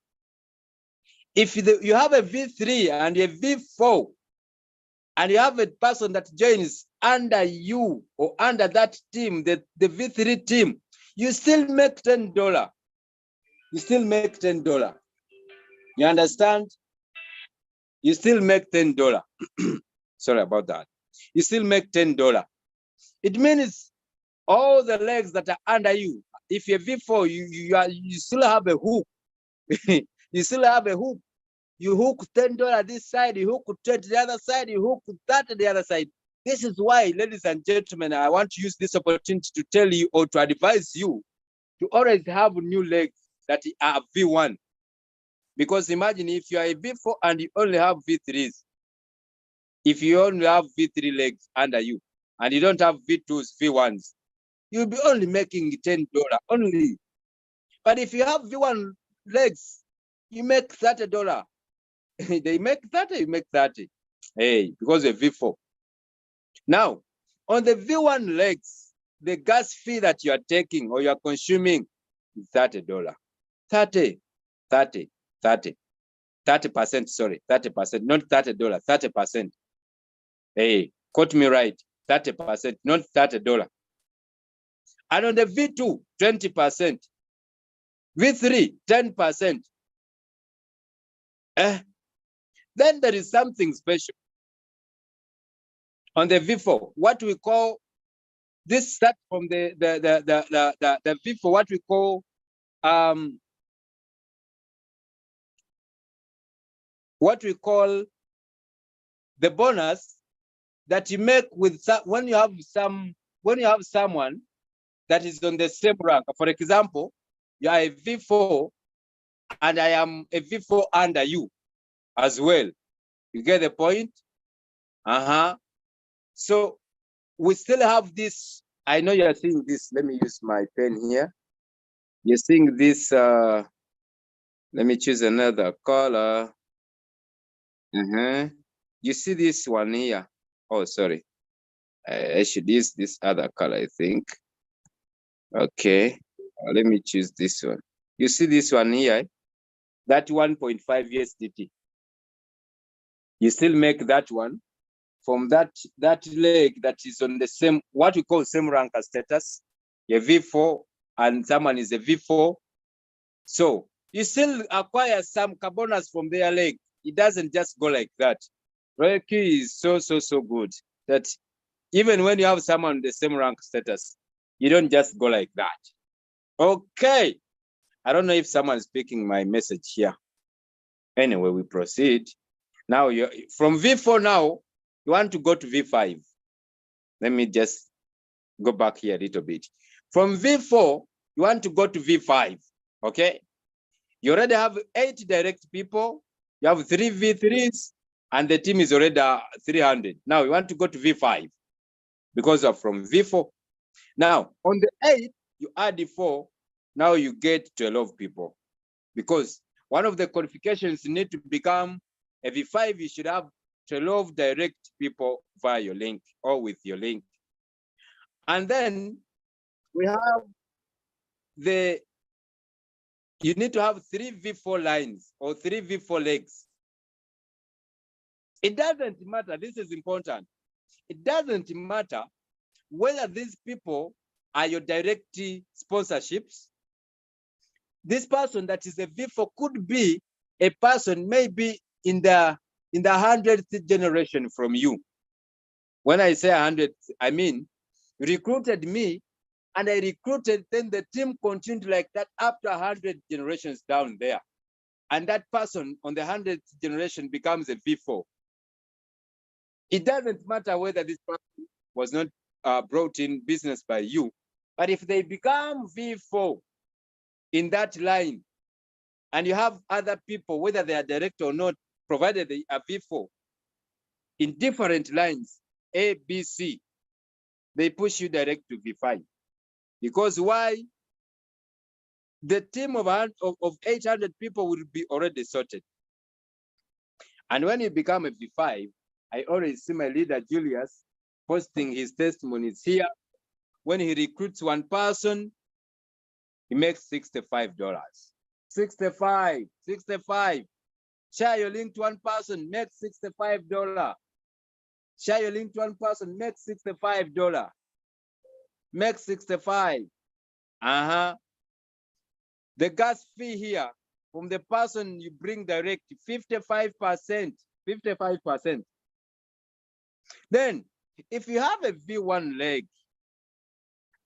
If you have a V3 and a V4, and you have a person that joins under you or under that team, the V3 team, you still make $10. You still make $10. You understand? You still make $10. Sorry about that. You still make $10. It means all the legs that are under you, if you're V4, you still have a hook. You still have a hook. You hook $10 this side, you hook 20 the other side, you hook 30 the other side. This is why, ladies and gentlemen, I want to use this opportunity to tell you or to advise you to always have new legs that are V1. Because imagine if you are a V4 and you only have V3s, if you only have V3 legs under you and you don't have V2s, V1s, you'll be only making $10 only. But if you have V1 legs, you make $30. They make 30, you make 30. Hey, because of V4. Now, on the V1 legs, the gas fee that you are taking or you are consuming is $30. 30, 30, 30. 30%, sorry, 30%, not $30, 30%. Hey, quote me right, 30%, not $30. And on the V2, 20%. V3, 10%. Then there is something special. On the V4, what we call this start from the V4, what we call the bonus that you make with when you have someone that is on the same rank. For example, you are a V4 and I am a V4 under you as well. You get the point? So we still have this. I know you're seeing this. Let me use my pen here. You're seeing this. Let me choose another color. You see this one here. Oh, sorry. I should use this other color, I think. Okay. Let me choose this one. You see this one here? That 1.5 USDT. You still make that one from that leg that is on the same, what we call same rank as status, a V4 and someone is a V4. So you still acquire some bonus from their leg. It doesn't just go like that. Royalq is so good that even when you have someone the same rank status, you don't just go like that. Okay. I don't know if someone is picking my message here. Anyway, we proceed. Now, from V4 now, you want to go to V5. Let me just go back here a little bit. From V4, you want to go to V5, okay? You already have 8 direct people. You have 3 V3s, and the team is already 300. Now, you want to go to V5 because of from V4. Now, on the 8, you add the 4. Now you get 12 people. Because one of the qualifications need to become a V5, you should have 12 direct people via your link or with your link. And then we have you need to have 3 V4 lines or 3 V4 legs. It doesn't matter, this is important. It doesn't matter whether these people are your direct sponsorships. This person that is a V4 could be a person maybe in the 100th generation from you. When I say 100, I mean recruited me, and I recruited, then the team continued like that up to 100 generations down there. And that person on the 100th generation becomes a V4. It doesn't matter whether this person was not brought in business by you, but if they become V4 in that line, and you have other people, whether they are direct or not, provided they are V4 in different lines, A, B, C, they push you direct to V5. Because why? The team of 800 people will be already sorted. And when you become a V5, I always see my leader, Julius, posting his testimonies here. When he recruits one person, he makes $65. 65. Share your link to one person, make $65. Share your link to one person, make $65. Make 65. The gas fee here from the person you bring direct, 55%. 55%. Then, if you have a V1 leg,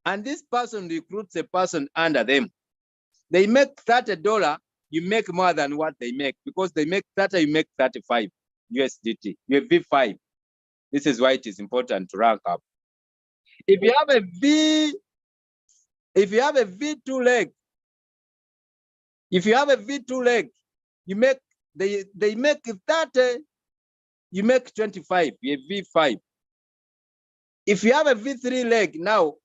and this person recruits a person under them, they make $30, you make more than what they make, because they make 30, you make 35 USDT. You're V5. This is why it is important to rank up. If you have a V2 leg, you make they make 30, you make 25, you're V5. If you have a V3 leg, now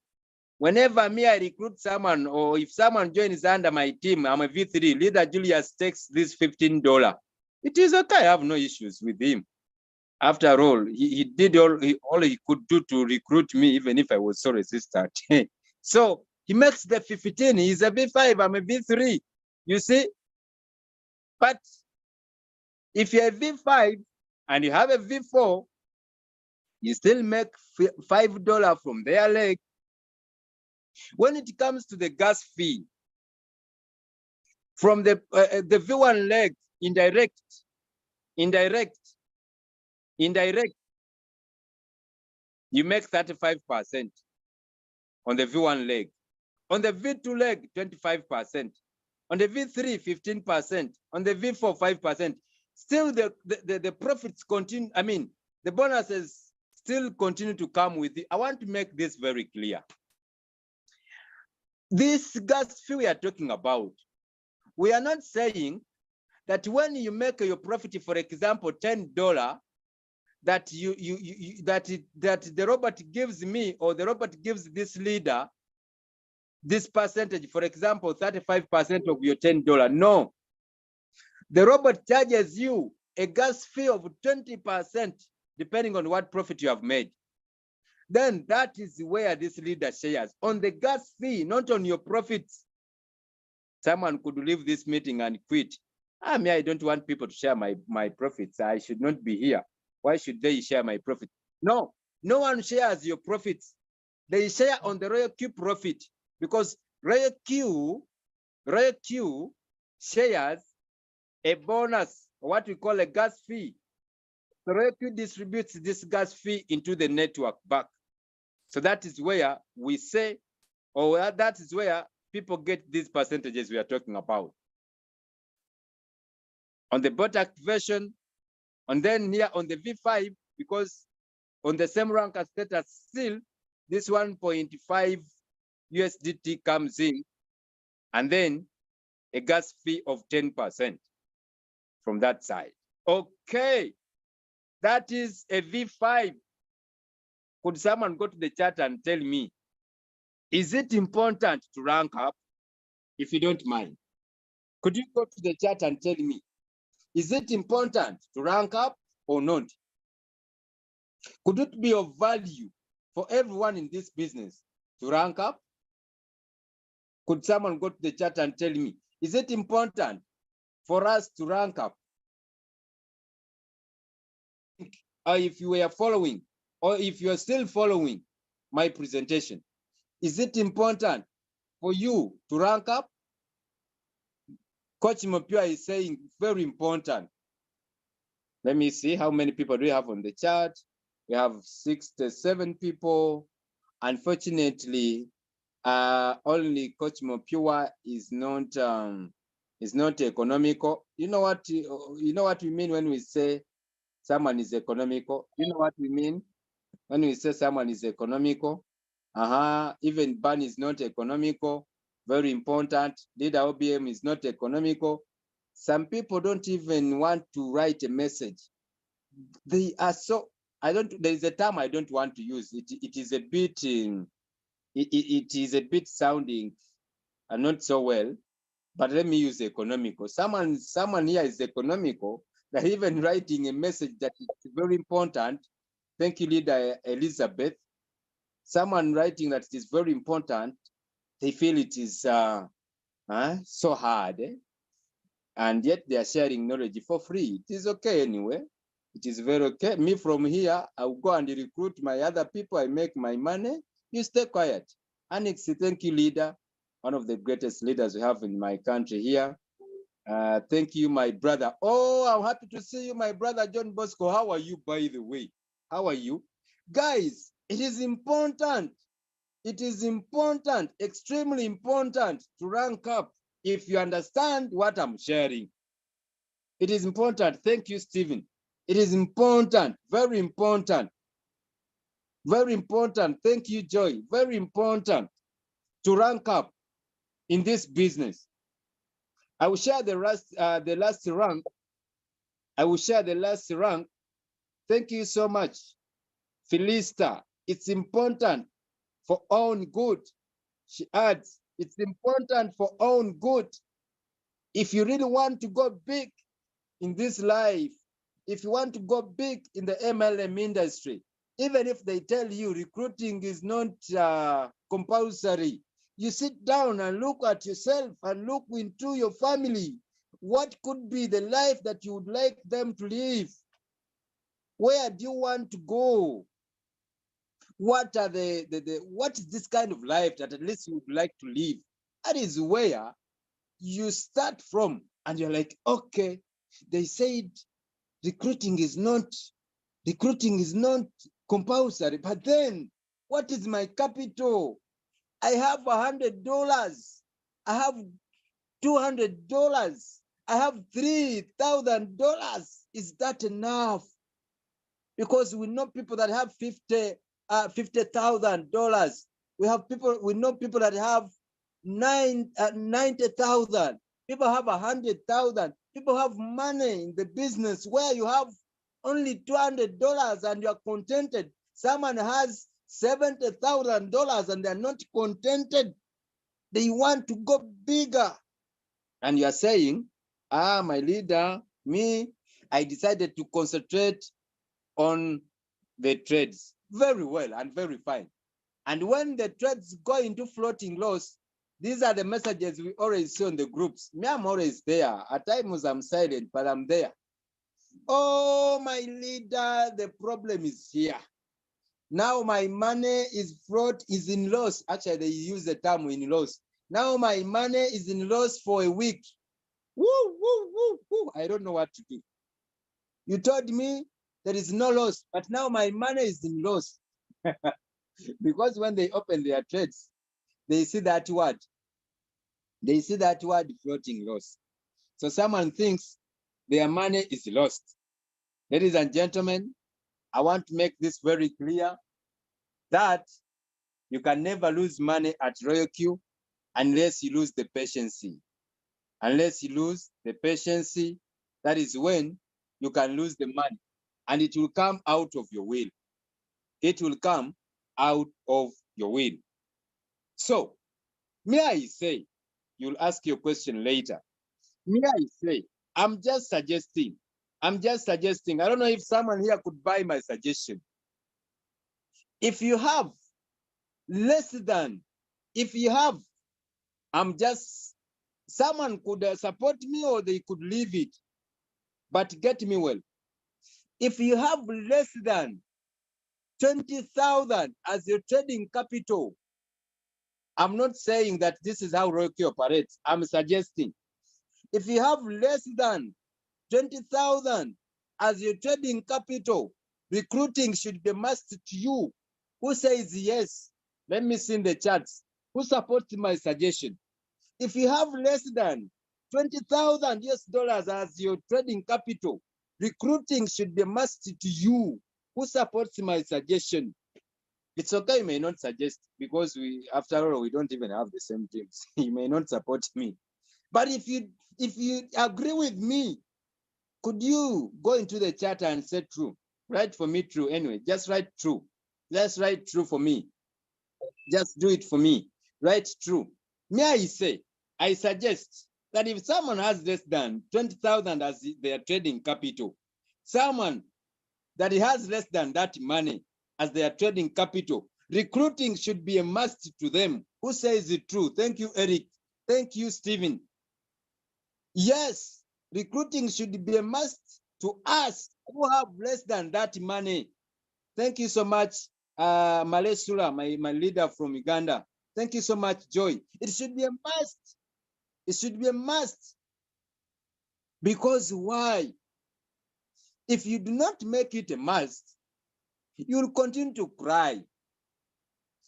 whenever I recruit someone, or if someone joins under my team, I'm a V3, leader Julius takes this $15. It is okay, I have no issues with him. After all, he did all he could do to recruit me, even if I was so resistant. So he makes the 15, he's a V5, I'm a V3, you see? But if you're a V5 and you have a V4, you still make $5 from their leg. When it comes to the gas fee, from the V1 leg, indirect, you make 35% on the V1 leg. On the V2 leg, 25%. On the V3, 15%. On the V4, 5%. Still, the profits continue. I mean, the bonuses still continue to come with it. I want to make this very clear. This gas fee we are talking about, we are not saying that when you make your profit, for example, $10, that that the robot gives me, or the robot gives this leader this percentage, for example, 35% of your $10. No, the robot charges you a gas fee of 20%, depending on what profit you have made. Then that is where this leader shares on the gas fee, not on your profits. Someone could leave this meeting and quit. I don't want people to share my profits. I should not be here. Why should they share my profit? No, no one shares your profits. They share on the Royalq profit, because Royalq shares a bonus, what we call a gas fee. So Royalq distributes this gas fee into the network back. So that is where we say, or that is where people get these percentages we are talking about. On the bot activation, and then here on the V5, because on the same rank as status, still this 1.5 USDT comes in, and then a gas fee of 10% from that side. Okay, that is a V5. Could someone go to the chat and tell me, is it important to rank up? If you don't mind, could you go to the chat and tell me, is it important to rank up or not? Could it be of value for everyone in this business to rank up? Could someone go to the chat and tell me, is it important for us to rank up? If you were following, or if you are still following my presentation, is it important for you to rank up? Coach Mopia is saying very important. Let me see how many people do we have on the chat. We have 67 people. Unfortunately, only Coach Mopua is not economical. You know what we mean when we say someone is economical? You know what we mean when we say someone is economical? Even Ban is not economical. Very important. Leader OBM is not economical. Some people don't even want to write a message. They are so, there is a term I don't want to use. It is a bit, it is a bit sounding not so well, but let me use economical. Someone here is economical. They're even writing a message that is very important. Thank you, Leader Elizabeth. Someone writing that it is very important. They feel it is so hard, and yet they are sharing knowledge for free. It is okay anyway. It is very okay. Me from here, I'll go and recruit my other people. I make my money. You stay quiet. Annex, thank you, leader. One of the greatest leaders we have in my country here. Thank you, my brother. Oh, I'm happy to see you, my brother John Bosco. How are you, by the way? How are you? Guys, it is important. It is important, extremely important to rank up if you understand what I'm sharing. It is important. Thank you, Stephen. It is important, very important. Very important. Thank you, Joy. Very important to rank up in this business. I will share the last rank. I will share the last rank. Thank you so much, Felista. It's important for own good. She adds, it's important for own good. If you really want to go big in this life, if you want to go big in the MLM industry, even if they tell you recruiting is not compulsory, you sit down and look at yourself and look into your family. What could be the life that you would like them to live? Where do you want to go? What are what is this kind of life that at least you would like to live? That is where you start from, and you're like, okay, they said recruiting is not compulsory, but then what is my capital? I have $100. I have $200. I have $3,000. Is that enough? Because we know people that have $50,000. We know people that have 90,000. People have 100,000. People have money in the business where you have only $200 and you're contented. Someone has $70,000 and they're not contented. They want to go bigger. And you're saying, my leader, me, I decided to concentrate on the trades. Very well and very fine. And when the trades go into floating loss, these are the messages we always see on the groups. Me, I'm always there. At times I'm silent, but I'm there. Oh, my leader, the problem is here. Now my money is in loss. Actually, they use the term in loss. Now my money is in loss for a week. Woo, woo, woo, woo. I don't know what to do. You told me there is no loss, but now my money is in loss. Because when they open their trades, they see that word. They see that word floating loss. So someone thinks their money is lost. Ladies and gentlemen, I want to make this very clear that you can never lose money at Royalq unless you lose the patience. Unless you lose the patience, that is when you can lose the money. And it will come out of your will. It will come out of your will. So, may I say, you'll ask your question later. May I say, I'm just suggesting. I don't know if someone here could buy my suggestion. If you have less than, someone could support me or they could leave it. But get me well. If you have less than 20,000 as your trading capital, I'm not saying that this is how Royalq operates. I'm suggesting if you have less than 20,000 as your trading capital, Recruiting should be a must to you. Who says yes? Let me see in the charts. Who supports my suggestion? If you have less than 20,000 US dollars as your trading capital, recruiting should be a must to you. Who supports my suggestion? It's okay, you may not suggest, because after all, we don't even have the same dreams. You may not support me. But if you agree with me, could you go into the chat and say true? Write for me true anyway. Just write true. Let's write true for me. Just do it for me. Write true. May I say, I suggest that if someone has less than 20,000 as their trading capital, someone that has less than that money as their trading capital, recruiting should be a must to them. Who says it true? Thank you, Eric. Thank you, Stephen. Yes, recruiting should be a must to us who have less than that money. Thank you so much, Malesula, my leader from Uganda. Thank you so much, Joy. It should be a must. It should be a must. Because why? If you do not make it a must, you'll continue to cry.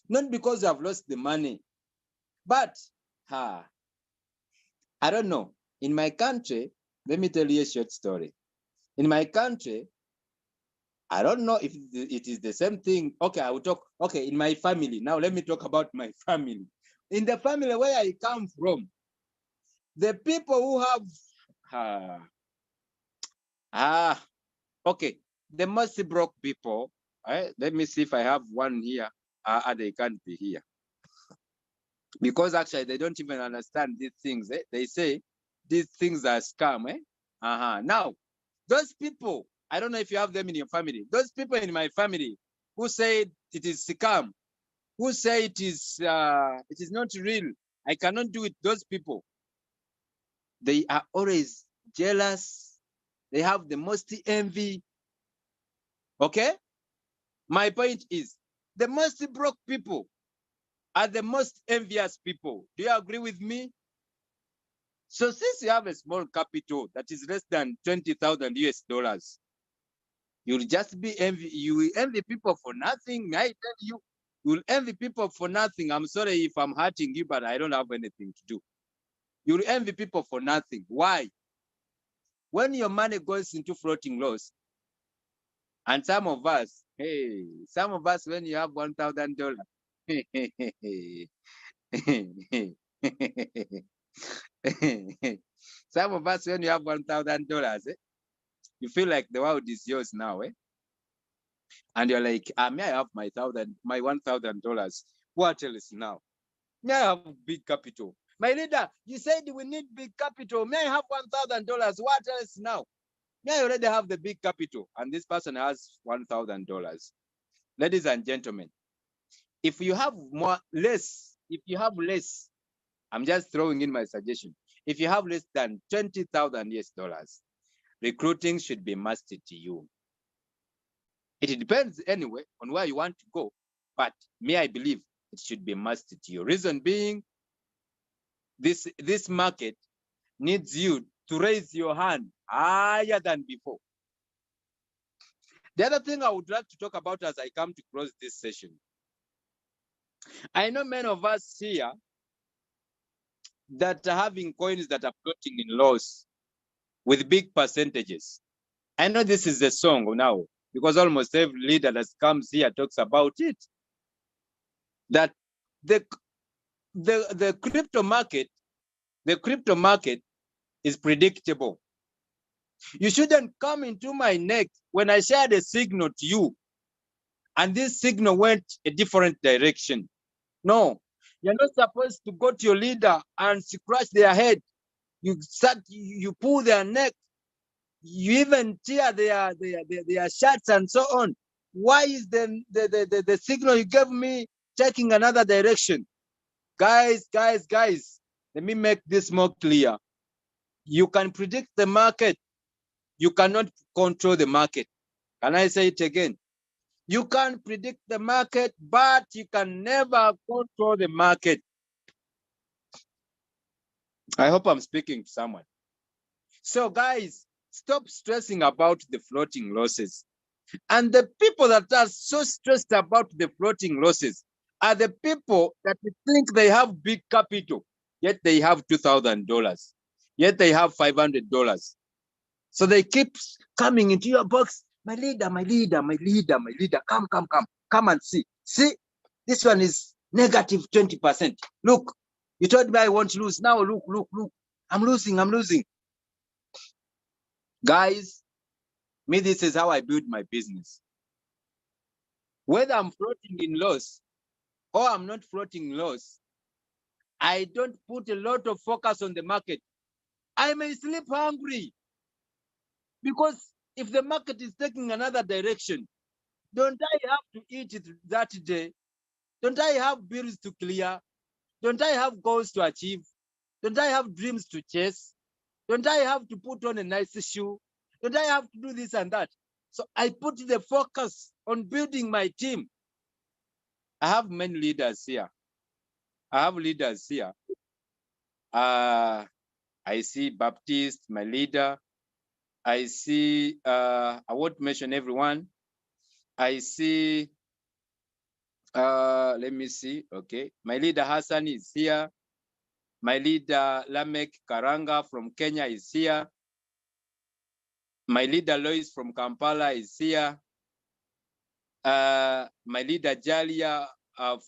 Not because you have lost the money, but I don't know. In my country, let me tell you a short story. In my country, I don't know if it is the same thing. Okay, I will talk. Okay, in my family. Now let me talk about my family. In the family where I come from, the people who have okay, the most broke people. Let me see if I have one here. They can't be here because actually they don't even understand these things. They say these things are scam. Now, those people, I don't know if you have them in your family. Those people in my family who say it is scam, who say it is not real, I cannot do it. Those people, they are always jealous. They have the most envy. Okay? My point is, the most broke people are the most envious people. Do you agree with me? So since you have a small capital that is less than 20,000 US dollars, you'll just be envy. You will envy people for nothing. I tell you, you'll envy people for nothing. I'm sorry if I'm hurting you, but I don't have anything to do. You'll envy people for nothing. Why? When your money goes into floating loss, and some of us, when you have $1,000, some of us, when you have $1,000, you feel like the world is yours now, and you're like, may I have my $1,000? What else now? May I have big capital? My leader, you said we need big capital. May I have $1,000? What else now? May I already have the big capital? And this person has $1,000. Ladies and gentlemen, if you have less, I'm just throwing in my suggestion. If you have less than 20,000 US dollars, recruiting should be must to you. It depends anyway on where you want to go, but I believe it should be must to you. Reason being, this market needs you to raise your hand higher than before. The other thing I would like to talk about as I come to close this session, I know many of us here that are having coins that are floating in loss with big percentages. I know this is a song now because almost every leader that comes here talks about it. That the crypto market is predictable. You shouldn't come into my neck when I shared a signal to you and this signal went a different direction. No, you're not supposed to go to your leader and scratch their head. You pull their neck, you even tear their shirts and so on. Why is the signal you gave me taking another direction? Guys, let me make this more clear. You can predict the market. You cannot control the market. Can I say it again? You can predict the market, but you can never control the market. I hope I'm speaking to someone. So guys, stop stressing about the floating losses. And the people that are so stressed about the floating losses are the people that think they have big capital, yet they have $2,000, yet they have $500. So they keep coming into your box. My leader, my leader, my leader, my leader. Come and see. See, this one is negative 20%. Look, you told me I won't lose. Now look. I'm losing. Guys, me, this is how I build my business. Whether I'm floating in loss or I'm not floating loss, I don't put a lot of focus on the market. I may sleep hungry because if the market is taking another direction, don't I have to eat it that day? Don't I have bills to clear? Don't I have goals to achieve? Don't I have dreams to chase? Don't I have to put on a nice shoe? Don't I have to do this and that? So I put the focus on building my team. I have many leaders here. I see Baptiste, my leader. I see, I won't mention everyone. I see, let me see, okay. My leader Hassan is here. My leader Lamek Karanga from Kenya is here. My leader Lois from Kampala is here. My leader Jalia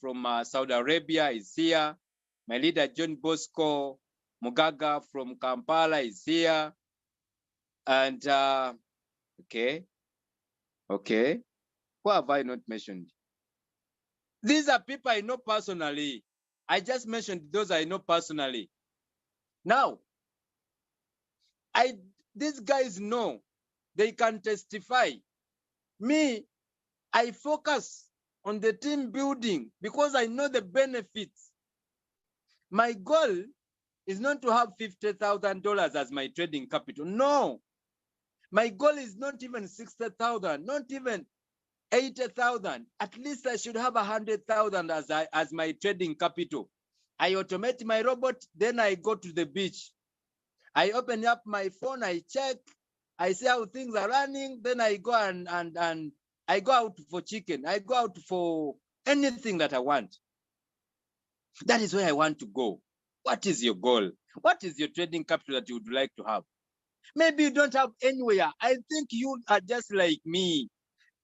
from Saudi Arabia is here. My leader John Bosco Mugaga from Kampala is here. And okay. Who have I not mentioned? These are people I know personally. I just mentioned those I know personally. Now, these guys know, they can testify. Me, I focus on the team building because I know the benefits. My goal is not to have $50,000 as my trading capital. No, my goal is not even 60,000, not even 80,000. At least I should have 100,000 as my trading capital. I automate my robot, then I go to the beach. I open up my phone, I check, I see how things are running, then I go and I go out for chicken. I go out for anything that I want. That is where I want to go. What is your goal? What is your trading capital that you would like to have? Maybe you don't have anywhere. I think you are just like me.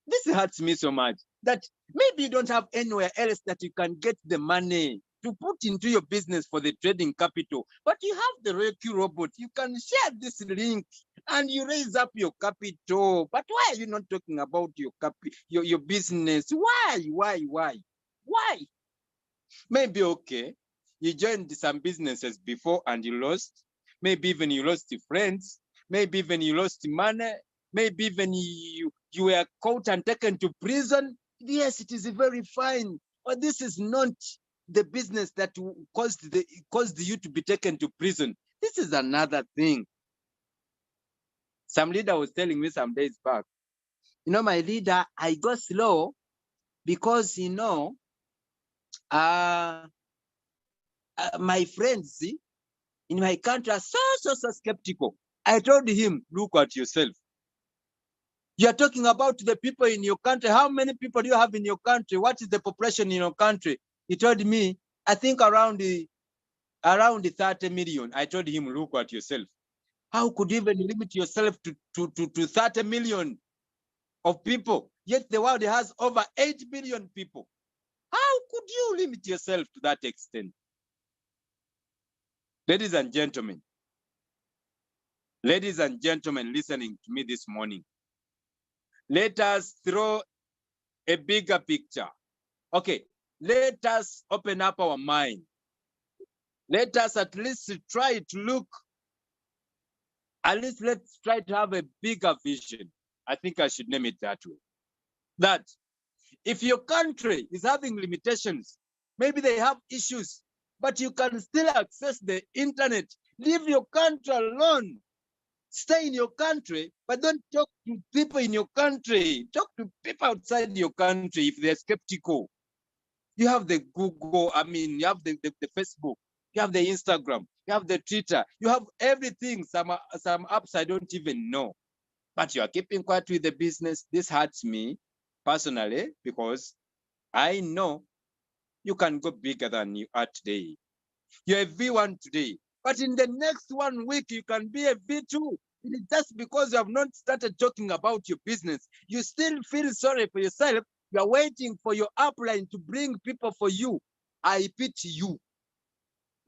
This hurts me so much that maybe you don't have anywhere else that you can get the money to put into your business for the trading capital. But you have the Royalq robot. You can share this link and you raise up your capital. But why are you not talking about your business? Why? Maybe okay, you joined some businesses before and you lost. Maybe even you lost friends. Maybe even you lost money. Maybe even you were caught and taken to prison. Yes, it is very fine. But this is not the business that caused you to be taken to prison. This is another thing. Some leader was telling me some days back, my leader, I go slow because, my friends in my country are so skeptical. I told him, look at yourself. You're talking about the people in your country. How many people do you have in your country? What is the population in your country? He told me, I think around the 30 million. I told him, look at yourself. How could you even limit yourself to 30 million of people? Yet the world has over 8 billion people. How could you limit yourself to that extent? Ladies and gentlemen listening to me this morning, let us throw a bigger picture. Okay, let us open up our mind. Let us at least try to look, let's try to have a bigger vision. I think I should name it that way. That if your country is having limitations, maybe they have issues, but you can still access the internet. Leave your country alone. Stay in your country, but don't talk to people in your country. Talk to people outside your country if they're skeptical. You have the Google, you have the Facebook, you have the Instagram, you have the Twitter, you have everything, some apps I don't even know. but you are keeping quiet with the business. This hurts me personally because I know you can go bigger than you are today. You're a V1 today, but in the next 1 week, you can be a V2. It is just because you have not started talking about your business. You still feel sorry for yourself. You are waiting for your upline to bring people for you. I pity you.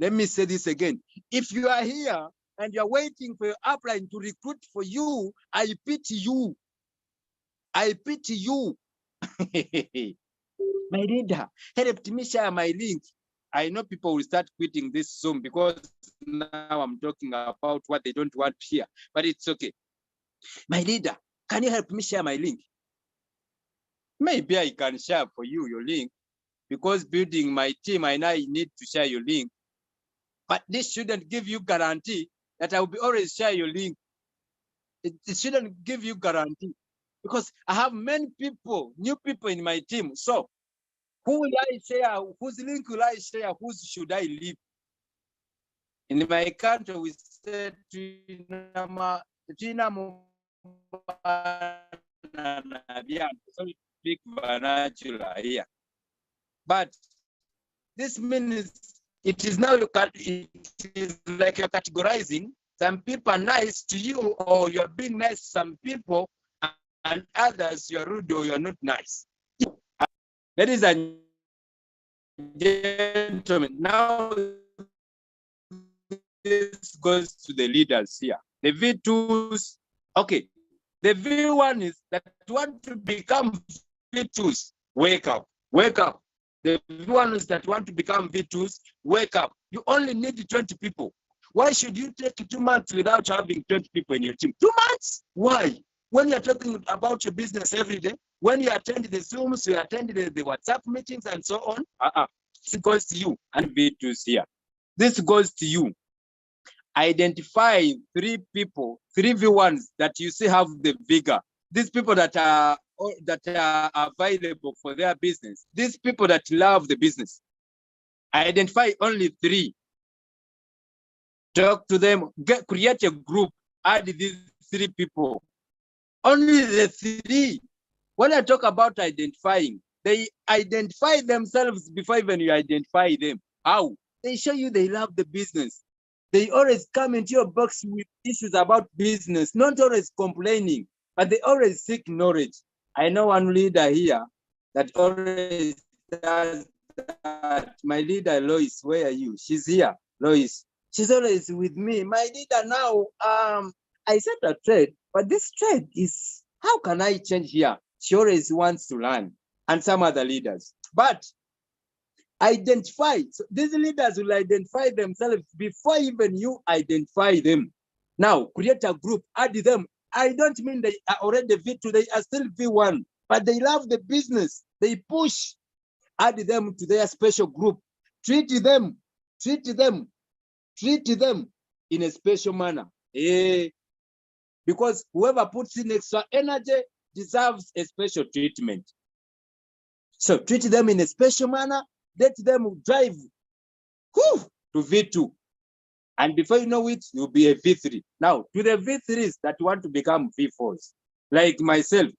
Let me say this again. If you are here and you're waiting for your upline to recruit for you, I pity you. I pity you. My leader, help me share my link. I know people will start quitting this Zoom because now I'm talking about what they don't want to hear, but it's okay. My leader, can you help me share my link? Maybe I can share for you your link because building my team, I need to share your link. But this shouldn't give you guarantee that I will be always share your link. It shouldn't give you guarantee because I have many people, new people in my team. So who will I share? Whose link will I share? Whose should I leave? In my country, we said speak vernacular here. But this means it is now it is like you're categorizing. Some people are nice to you, or you're being nice to some people, and others you're rude or you're not nice. Ladies and gentlemen, now this goes to the leaders here. The V2s, okay. The V1 is that want to become V2s. Wake up, wake up. The V1 is that want to become V2s. Wake up. You only need 20 people. Why should you take 2 months without having 20 people in your team? 2 months? Why? When you're talking about your business every day, when you attend the Zooms, you attend the WhatsApp meetings and so on, this goes to you and V2s here. This goes to you. Identify 3 people, 3 V1s that you see have the vigor. These people that are available for their business. These people that love the business. Identify only 3. Talk to them. Create a group. Add these 3 people. Only the 3. When I talk about identifying, they identify themselves before even you identify them. How? They show you they love the business. They always come into your box with issues about business, not always complaining, but they always seek knowledge. I know one leader here that always does that. My leader, Lois, where are you? She's here, Lois. She's always with me. My leader now, I set a trade, but this trade is, how can I change here? She always wants to learn, and some other leaders. But identify. So these leaders will identify themselves before even you identify them. Now, create a group, add them. I don't mean they are already V2, they are still V1, but they love the business. They push, add them to their special group. Treat them in a special manner. Because whoever puts in extra energy deserves a special treatment. So treat them in a special manner. Let them drive to V2. And before you know it, you'll be a V3. Now, to the V3s that want to become V4s, like myself,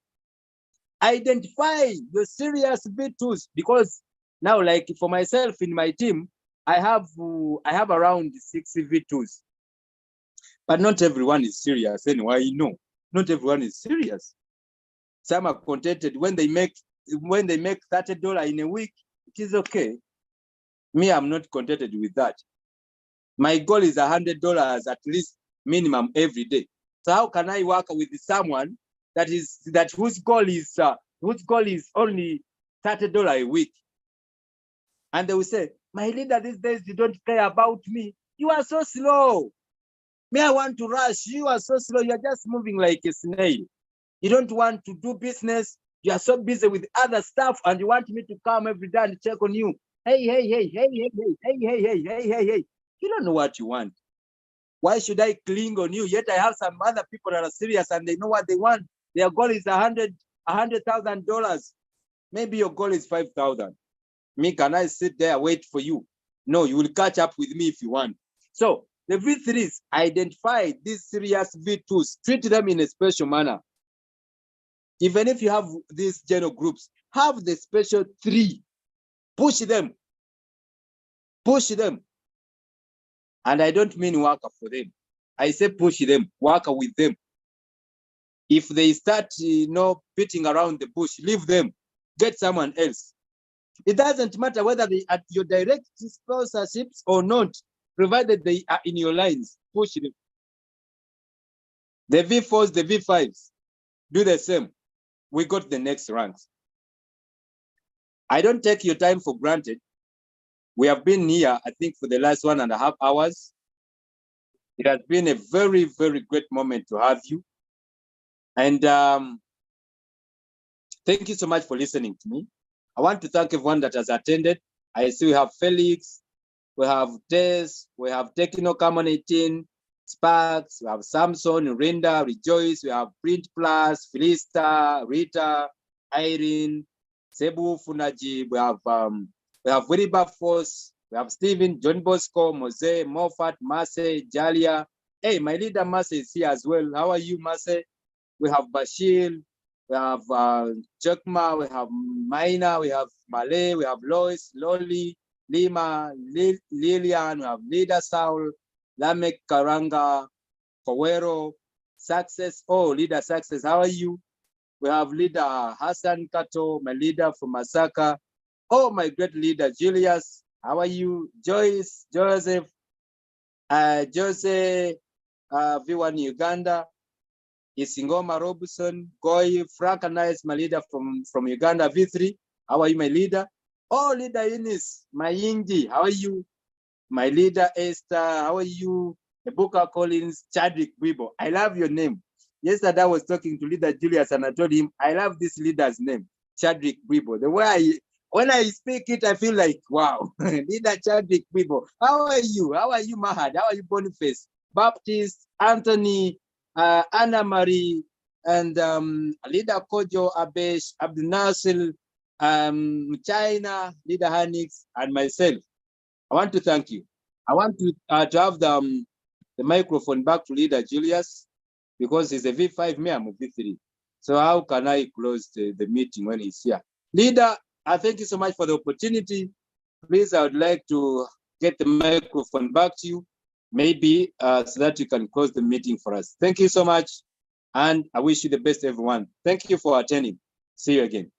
identify the serious V2s, because now, like for myself in my team, I have around 6 V2s. But not everyone is serious anyway. Not everyone is serious. Some are contented when they make $30 in a week. It is okay. Me, I'm not contented with that. My goal is $100 at least minimum every day. So how can I work with someone whose goal is only $30 a week? And they will say, my leader, these days you don't care about me. You are so slow. Me, I want to rush. You are so slow. You're just moving like a snail. You don't want to do business. You are so busy with other stuff, and you want me to come every day and check on you. Hey. You don't know what you want. Why should I cling on you? Yet I have some other people that are serious and they know what they want. Their goal is $100,000. Maybe your goal is 5,000. Me, can I sit there, wait for you? No, you will catch up with me if you want. So The V3s, identify these serious V2s, treat them in a special manner. Even if you have these general groups, have the special 3, push them. Push them. And I don't mean work for them. I say push them, work with them. If they start, beating around the bush, leave them, get someone else. It doesn't matter whether they are your direct sponsorships or not, provided they are in your lines, push them. The V4s, the V5s, do the same. We got the next ranks. I don't take your time for granted. We have been here, I think, for the last 1.5 hours. It has been a very, very great moment to have you. And thank you so much for listening to me. I want to thank everyone that has attended. I see we have Felix, we have Tess, we have Techno Common 18, Sparks, we have Samson, Rinda, Rejoice, we have Print Plus, Felista, Rita, Irene, Sebu Funaji, we have Wilbur Force, we have Stephen, John Bosco, Mose, Moffat, Mase, Jalia. Hey, my leader Mase is here as well. How are you, Mase? We have Bashir, we have Jokma, we have Maina, we have Malay, we have Lois, Loli, Lima, Lilian, we have Leader Saul, Lamek Karanga, Kowero, Success. Oh, Leader Success, how are you? We have Leader Hassan Kato, my leader from Masaka. Oh, my great leader Julius, how are you? Joyce, Joseph, Jose, V1 Uganda. Isingoma Robinson, Goy, Frank and I is my leader from Uganda, V3. How are you, my leader? Oh, leader Eunice, my Yingi, how are you? My leader Esther, how are you? Ebuka Collins, Chadwick Bibo. I love your name. Yesterday I was talking to leader Julius and I told him, I love this leader's name, Chadwick Bibo. The way when I speak it, I feel like, wow, leader Chadwick Bibo. How are you? How are you, Mahad? How are you, Boniface? Baptist, Anthony, Anna Marie, and leader Kojo Abesh, Abdul Nasir, China, leader Hanix, and myself. I want to thank you. I want to have the microphone back to leader Julius because he's a V5, me, I'm a V3. So how can I close the meeting when he's here? Leader, I thank you so much for the opportunity. Please, I would like to get the microphone back to you, maybe so that you can close the meeting for us. Thank you so much. And I wish you the best, everyone. Thank you for attending. See you again.